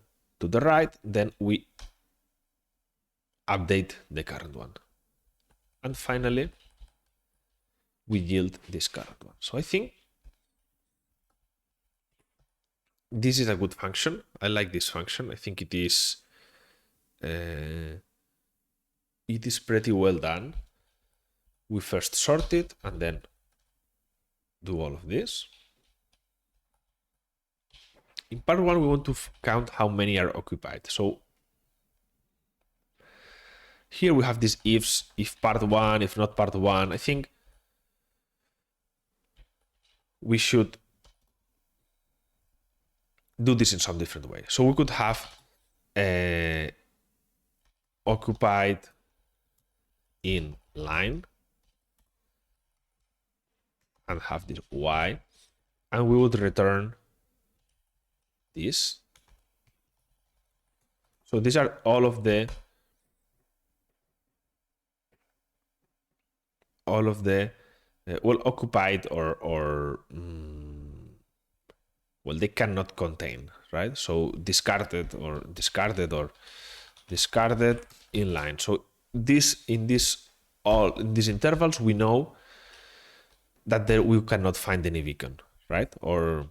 [SPEAKER 1] right, then we update the current one. And finally, we yield this current one. So I think this is a good function. I like this function. I think it is pretty well done. We first sort it and then do all of this. In part one, we want to count how many are occupied. So here we have these ifs, if part one, if not part one. I think we should do this in some different way. So we could have occupied in line and have this y, and we would return this. So these are all of the well, occupied or well, they cannot contain, right? So discarded in line. So in these intervals, we know that we cannot find any beacon, right? Or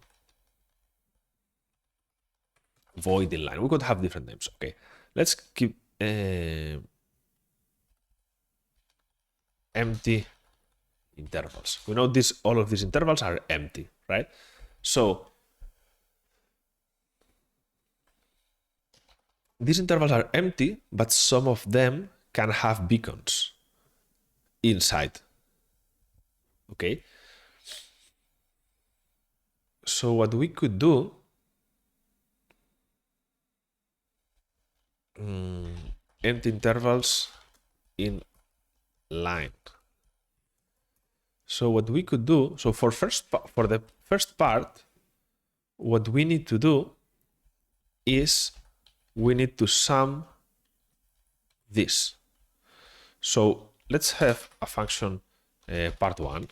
[SPEAKER 1] void in line. We could have different names. Okay, let's keep empty intervals. We know all of these intervals are empty, right? So these intervals are empty, but some of them can have beacons inside. Okay. So what we could do, empty intervals in line. So what we could do, so for the first part, what we need to do is we need to sum this. So let's have a function part one.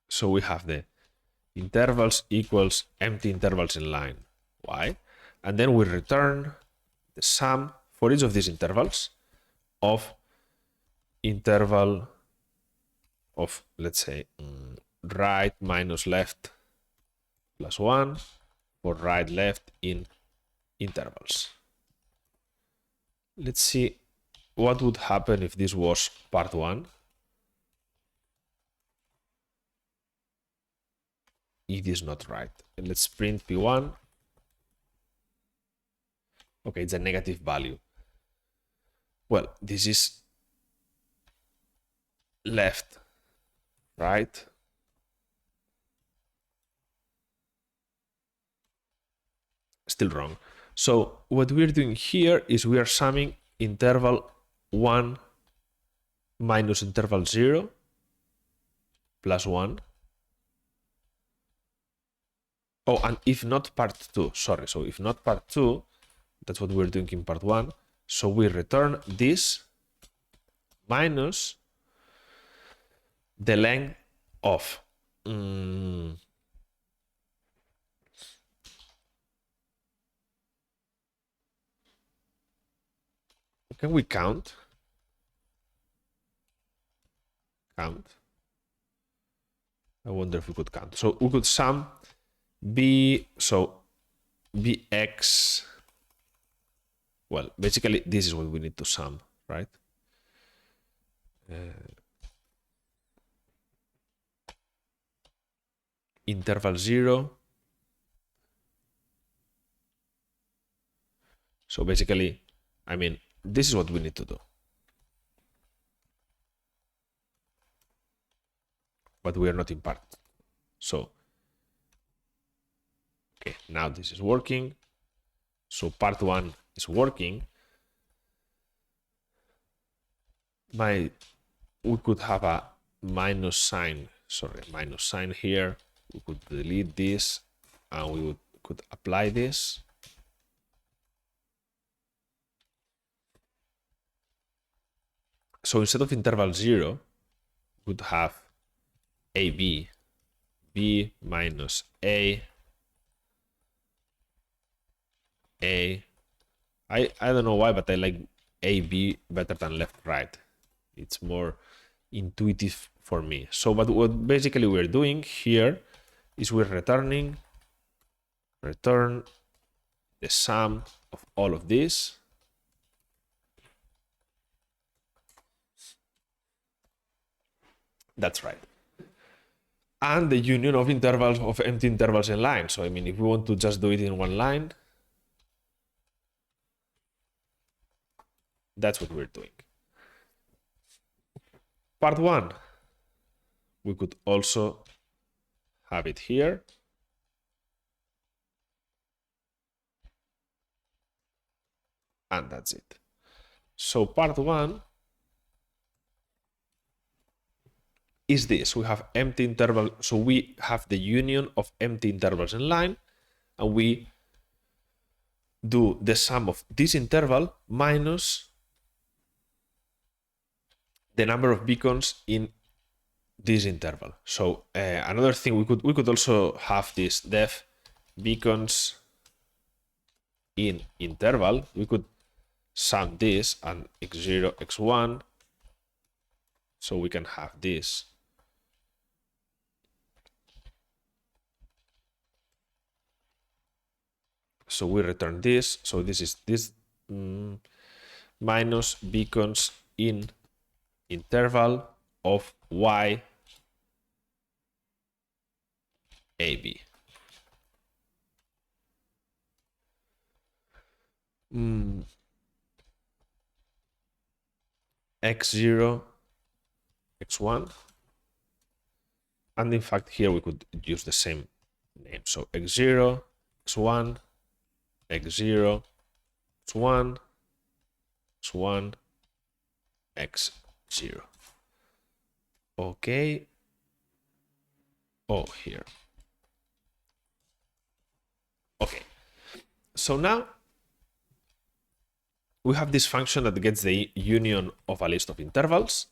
[SPEAKER 1] So we have the intervals equals empty intervals in line y, and then we return the sum for each of these intervals of interval of, let's say, right minus left plus 1 for right left in intervals. Let's see what would happen if this was part 1. It is not right. And let's print p1. Okay, it's a negative value. Well, this is left, right? Still wrong. So what we're doing here is we are summing interval 1 minus interval 0 plus 1. Oh, and if not part 2, sorry. So if not part 2, that's what we're doing in part 1. So we return this minus the length of can we count? Count. I wonder if we could count. So we could sum bx. Well, basically, this is what we need to sum, right? interval 0. So basically, I mean, this is what we need to do. But we are not in part. So, okay, now this is working. So part 1 is working. We could have a minus sign here. We could delete this and we could apply this. So instead of interval 0, we would have AB, B minus A. I don't know why, but I like AB better than left right. It's more intuitive for me. So but what basically we're doing here is we're return the sum of all of this. That's right. And the union of intervals of empty intervals in line. So I mean, if we want to just do it in one line, that's what we're doing. Part 1, we could also have it here. And that's it. So part 1 is this. We have empty interval. So we have the union of empty intervals in line, and we do the sum of this interval minus the number of beacons in this interval. So another thing, we could also have this def beacons in interval. We could sum this and x0, x1. So we can have this. So we return this. So this is this minus beacons in interval of y AB. X0, x1. And in fact, here we could use the same name. So x0, x1, x0, x1, x1, x0. Okay. Oh, here. Okay. So now we have this function that gets the union of a list of intervals.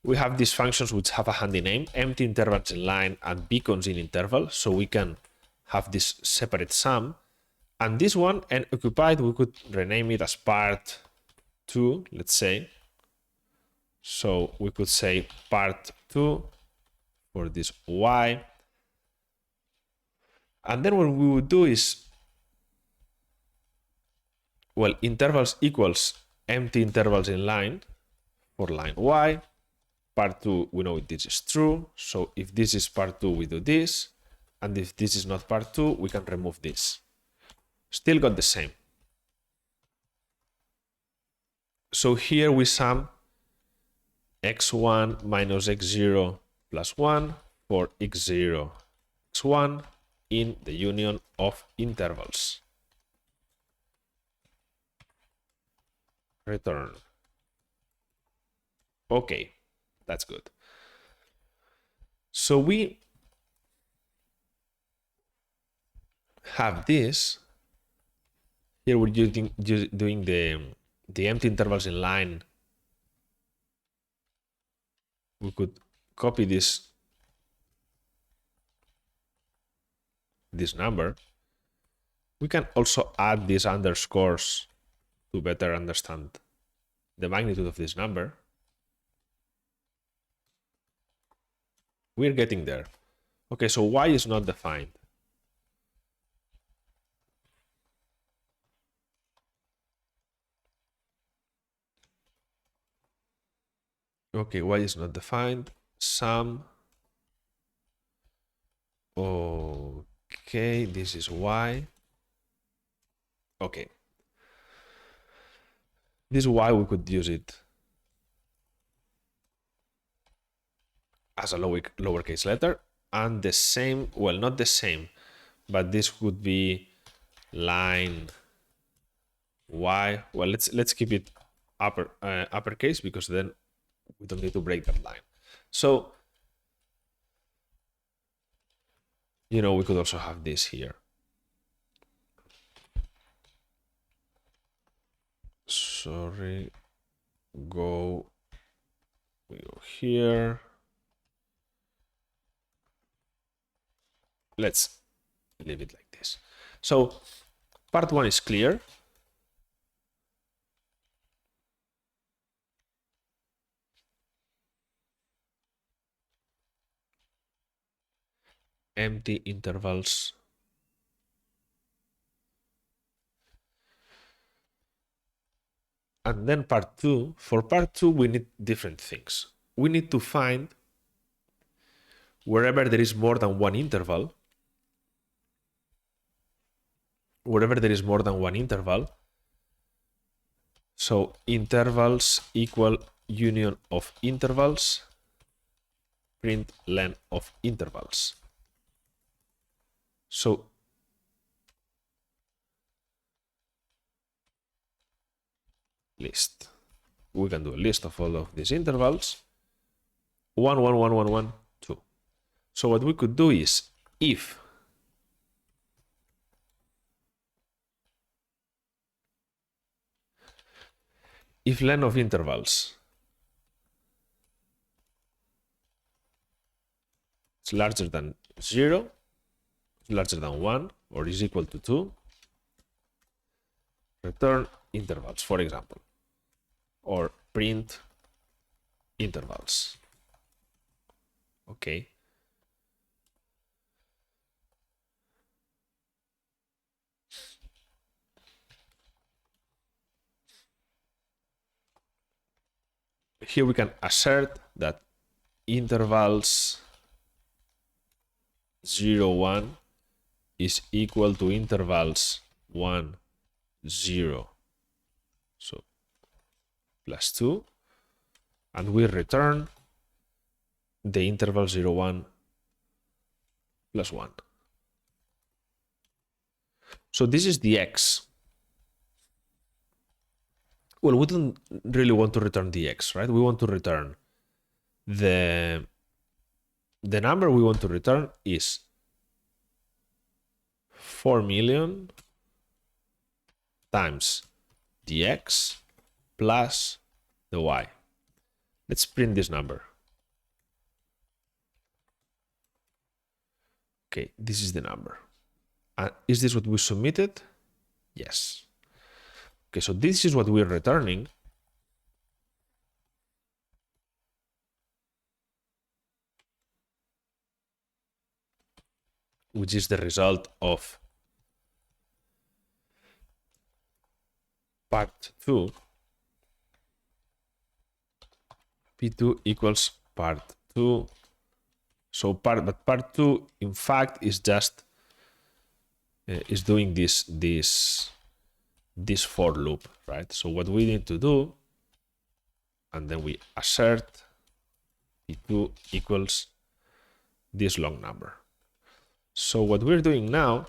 [SPEAKER 1] We have these functions which have a handy name, empty intervals in line and beacons in interval. So we can have this separate sum. And this one, and occupied, we could rename it as part 2, let's say. So we could say part 2 for this y. And then what we would do is, well, intervals equals empty intervals in line for line y. Part 2, we know this is true. So if this is part 2, we do this. And if this is not part 2, we can remove this. Still got the same. So here we sum x1 minus x0 plus 1 for x0, x1 in the union of intervals. Return. Okay, that's good. So we have this. Here we're doing the empty intervals in line. We could copy this number. We can also add these underscores to better understand the magnitude of this number. We're getting there. Okay, so y is not defined. Okay, y is not defined. Sum Okay, this is y. Okay. This is why we could use it as a lowercase letter. And the same, well, not the same, but this would be line y. Well, let's keep it uppercase, because then we don't need to break that line. So, you know, we could also have this here. Sorry, go here. Let's leave it like this. So part one is clear. Empty intervals. And then part two, for part two, we need different things. We need to find wherever there is more than one interval, so intervals equal union of intervals, print len of intervals. So list. We can do a list of all of these intervals. 1, 1, 1, 1, 1, 2. So what we could do is if len of intervals is larger than 0, larger than 1, or is equal to 2, return intervals, for example, or print intervals. Okay. Here we can assert that intervals 0, 1 is equal to intervals 1, 0. So plus 2. And we return the interval 0, 1 plus 1. So this is the x. Well, we don't really want to return the x, right? We want to return the number we want to return is 4 million times the x plus the y. Let's print this number. Okay, this is the number. Is this what we submitted? Yes. Okay, so this is what we're returning. Which is the result of part 2. P2 equals part 2. So part 2, in fact, is just is doing this for loop, right? So what we need to do, and then we assert P2 equals this long number. So what we're doing now,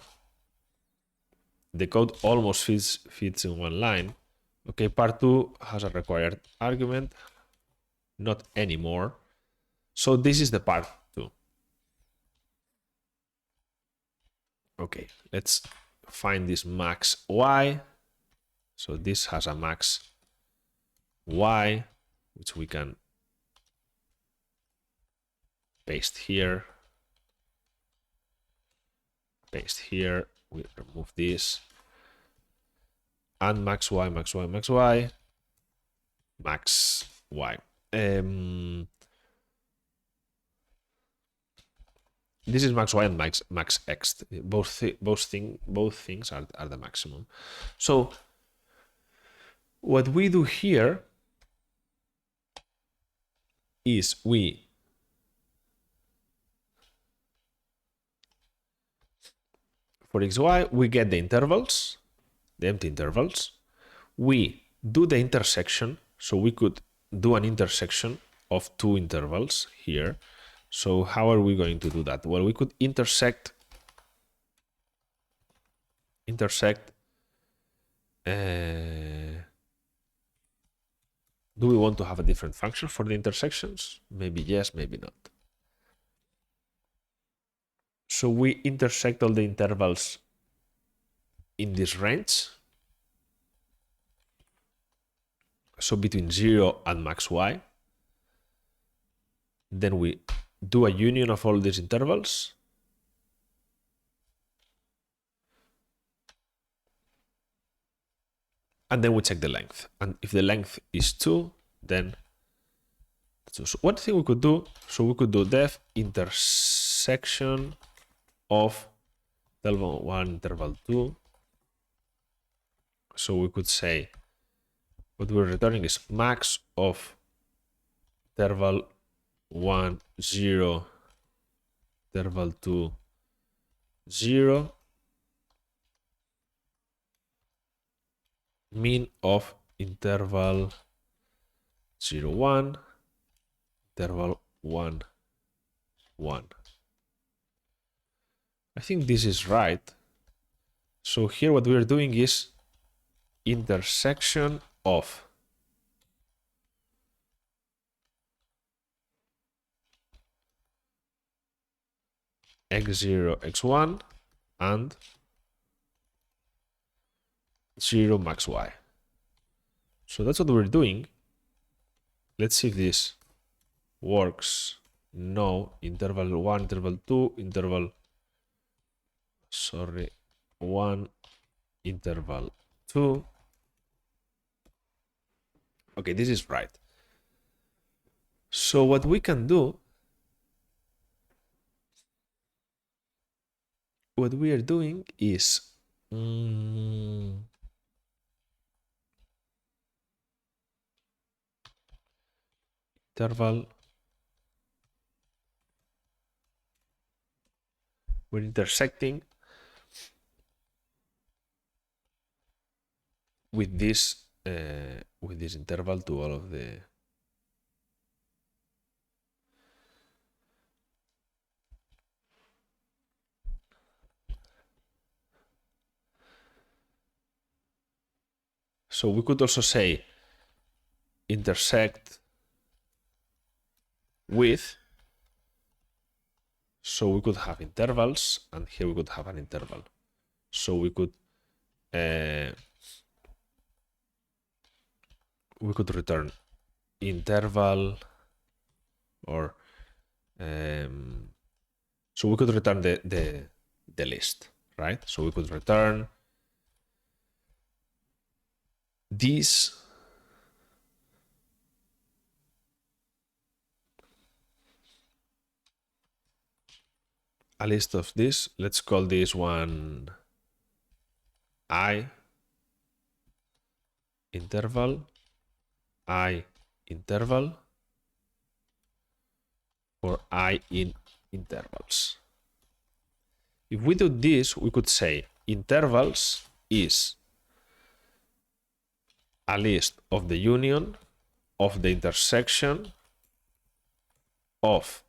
[SPEAKER 1] the code almost fits in one line. Okay, part 2 has a required argument, not anymore. So this is the part 2. Okay, let's find this max y. So this has a max y, which we can paste here. Paste here. We remove this. And max y, max y, max y, max y. This is max y and max x. Both things are the maximum. So what we do here is we for xy, we get the intervals, the empty intervals. We do the intersection, so we could do an intersection of two intervals here. So how are we going to do that? Well, we could intersect do we want to have a different function for the intersections? Maybe yes, maybe not. So we intersect all the intervals in this range. So between 0 and max y. Then we do a union of all these intervals. And then we check the length. And if the length is 2, then so one thing we could do, so we could do def intersection of interval 1, interval 2. So we could say what we're returning is max of interval 1, 0, interval 2, 0, min of interval 0, 1, interval 1, 1. I think this is right. So here what we're doing is intersection of x0, x1 and 0 max y. So that's what we're doing. Let's see if this works. No, interval 1, interval 2, interval 1, interval 2. Okay, this is right. So what we can do, what we are doing is interval, we're intersecting with this interval to all of the so we could also say intersect with, so we could have intervals and here we could have an interval. So we could return interval or so we could return the list, right? So we could return this a list of this. Let's call this one I interval, I interval, or I in intervals. If we do this, we could say intervals is a list of the union of the intersection of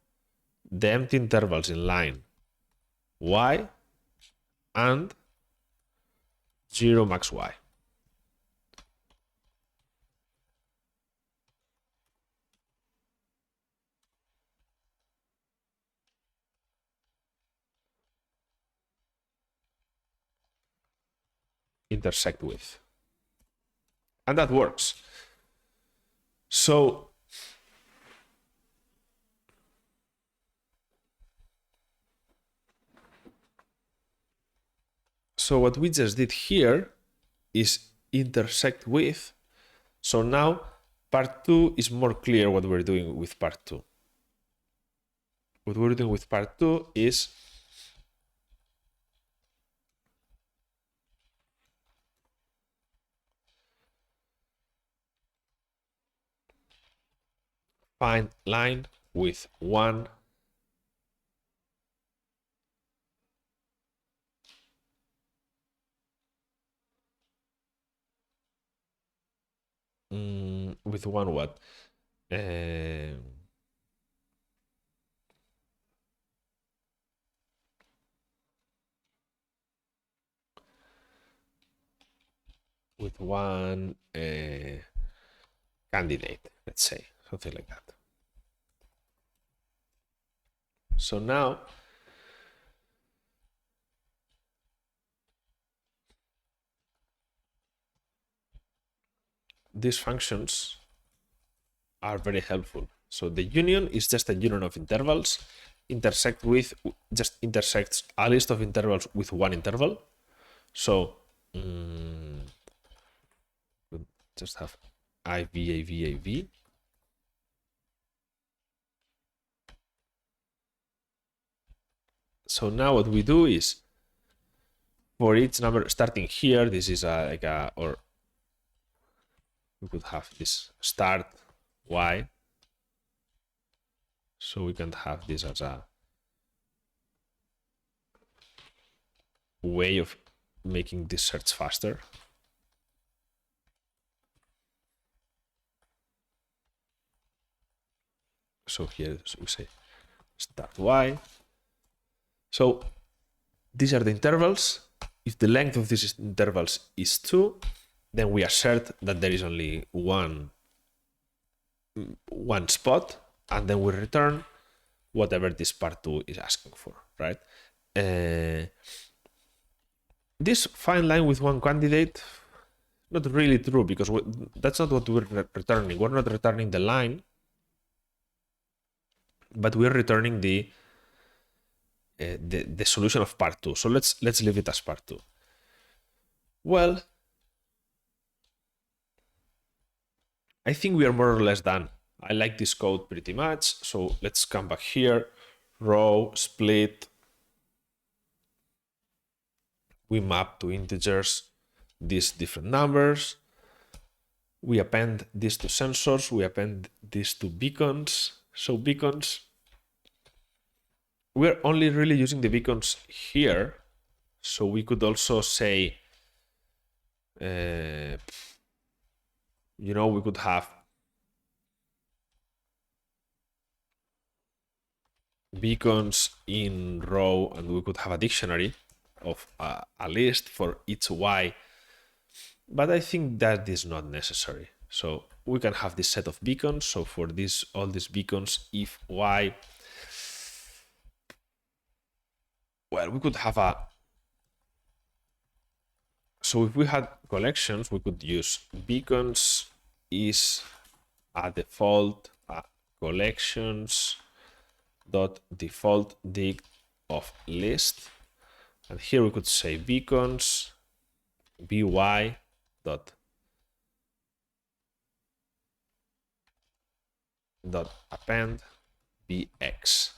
[SPEAKER 1] the empty intervals in line y and 0 max y. Intersect with. And that works. So what we just did here is intersect with. So now part 2 is more clear what we're doing with part 2. What we're doing with part 2 is find line with 1 with one what? With one candidate, let's say, something like that. So now these functions are very helpful. So the union is just a union of intervals, just intersects a list of intervals with one interval. So we'll just have IV. So now what we do is for each number starting here, this is or we could have this start Y. So we can have this as a way of making this search faster. So here we say start Y. So these are the intervals. If the length of these intervals is 2, then we assert that there is only one spot, and then we return whatever this part 2 is asking for, right? This fine line with one candidate, not really true, because that's not what we're returning. We're not returning the line, but we're returning the solution of part 2. So let's leave it as part 2. Well, I think we are more or less done. I like this code pretty much. So let's come back here, row, split. We map to integers these different numbers. We append this to sensors. We append this to beacons. So beacons, we're only really using the beacons here. So we could also say, we could have beacons in row, and we could have a dictionary of a list for each Y. But I think that is not necessary. So we can have this set of beacons. So for all these beacons, if Y, well, we could have so if we had collections, we could use beacons is a default collections dot default dict of list, and here we could say beacons by dot append bx.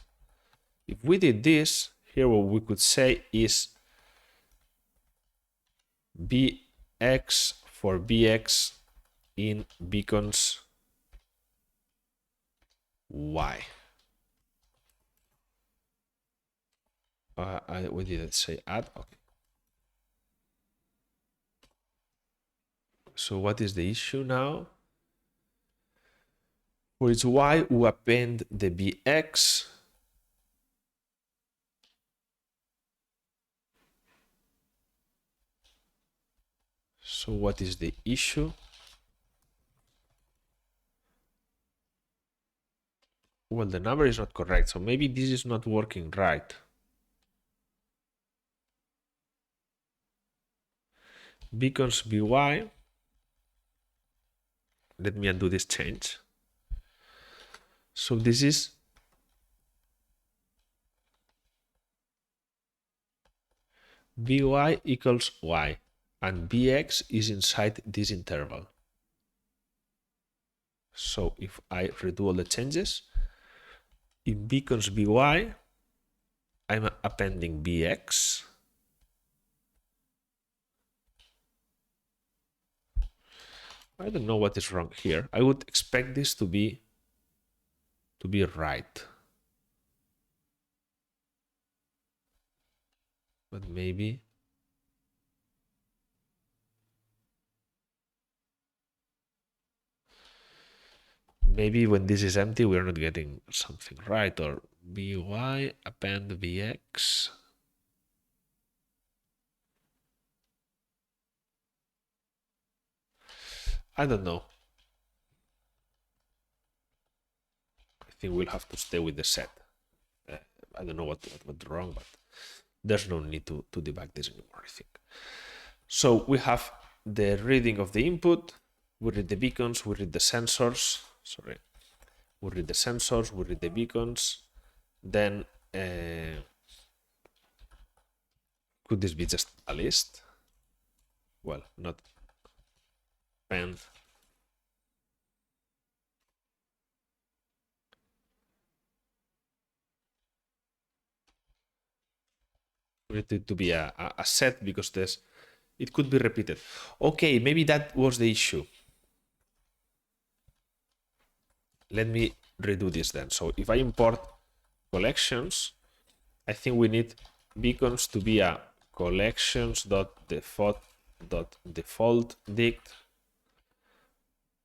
[SPEAKER 1] If we did this, here what we could say is bx for bx in beacons y. We didn't say add. Okay. So what is the issue now? For each y, we append the bx. So what is the issue? Well, the number is not correct, so maybe this is not working right. Beacons by. Let me undo this change. So this is by equals y, and bx is inside this interval. So if I redo all the changes, in beacons by, I'm appending bx. I don't know what is wrong here. I would expect this to be right. But maybe. maybe when this is empty, we're not getting something right. Or by append bx. I don't know. I think we'll have to stay with the set. I don't know what went wrong, but there's no need to debug this anymore, I think. So we have the reading of the input. We read the beacons, we read the sensors. Sorry. We read the sensors, we read the beacons. Then could this be just a list? Well, not pen. We need it to be a set because it could be repeated. Okay, maybe that was the issue. Let me redo this then. So if I import collections, I think we need beacons to be a collections.default dict.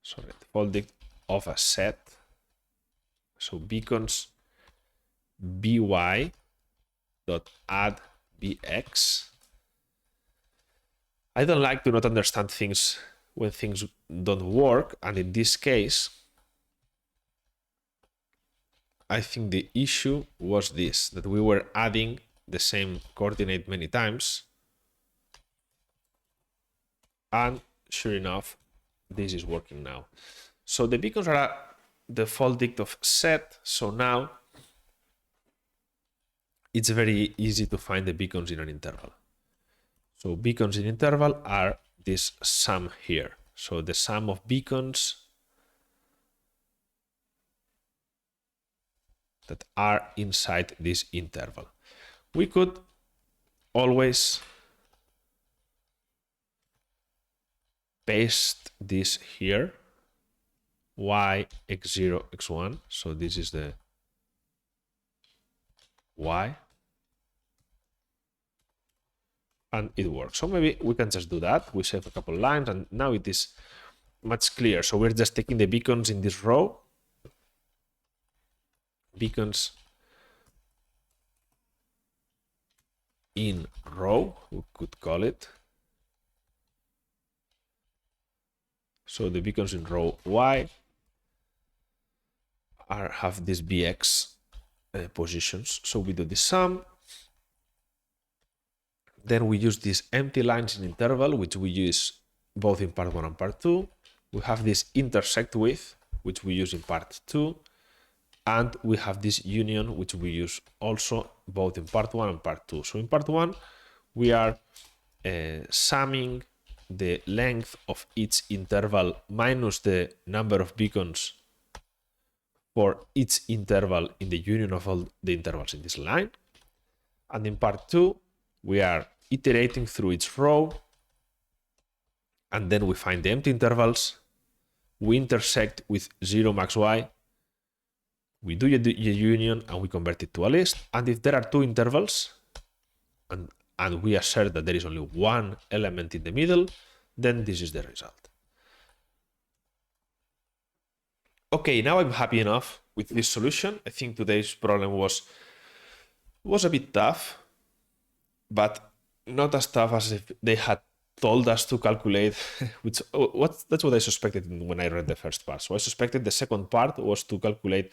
[SPEAKER 1] Sorry, default dict of a set. So beacons by dot add bx. I don't like to not understand things when things don't work, and in this case, I think the issue was this, that we were adding the same coordinate many times, and sure enough, this is working now. So the beacons are a default dict of set, so now it's very easy to find the beacons in an interval. So beacons in interval are this sum here. So the sum of beacons that are inside this interval. We could always paste this here, y, x0, x1. So this is the y. And it works. So maybe we can just do that. We save a couple lines and now it is much clearer. So we're just taking the beacons in this row. Beacons in row, we could call it. So the beacons in row y have these bx positions. So we do the sum. Then we use these empty lines in interval, which we use both in part 1 and part 2. We have this intersect with, which we use in part 2. And we have this union, which we use also both in part 1 and part 2. So in part 1, we are summing the length of each interval minus the number of beacons for each interval in the union of all the intervals in this line. And in part 2, we are iterating through each row, and then we find the empty intervals. We intersect with 0 max y. We do a union and we convert it to a list. And if there are two intervals and we assert that there is only one element in the middle, then this is the result. Okay, now I'm happy enough with this solution. I think today's problem was a bit tough, but not as tough as if they had told us to calculate, that's what I suspected when I read the first part. So I suspected the second part was to calculate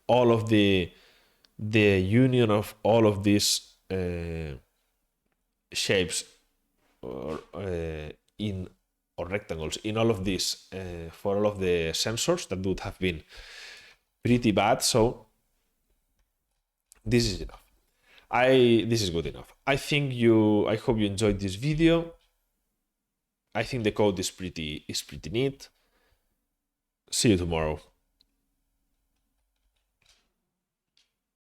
[SPEAKER 1] all of the union of all of these shapes or rectangles in all of these for all of the sensors. That would have been pretty bad. So this is enough. This is good enough. I hope you enjoyed this video. I think the code is pretty neat. See you tomorrow.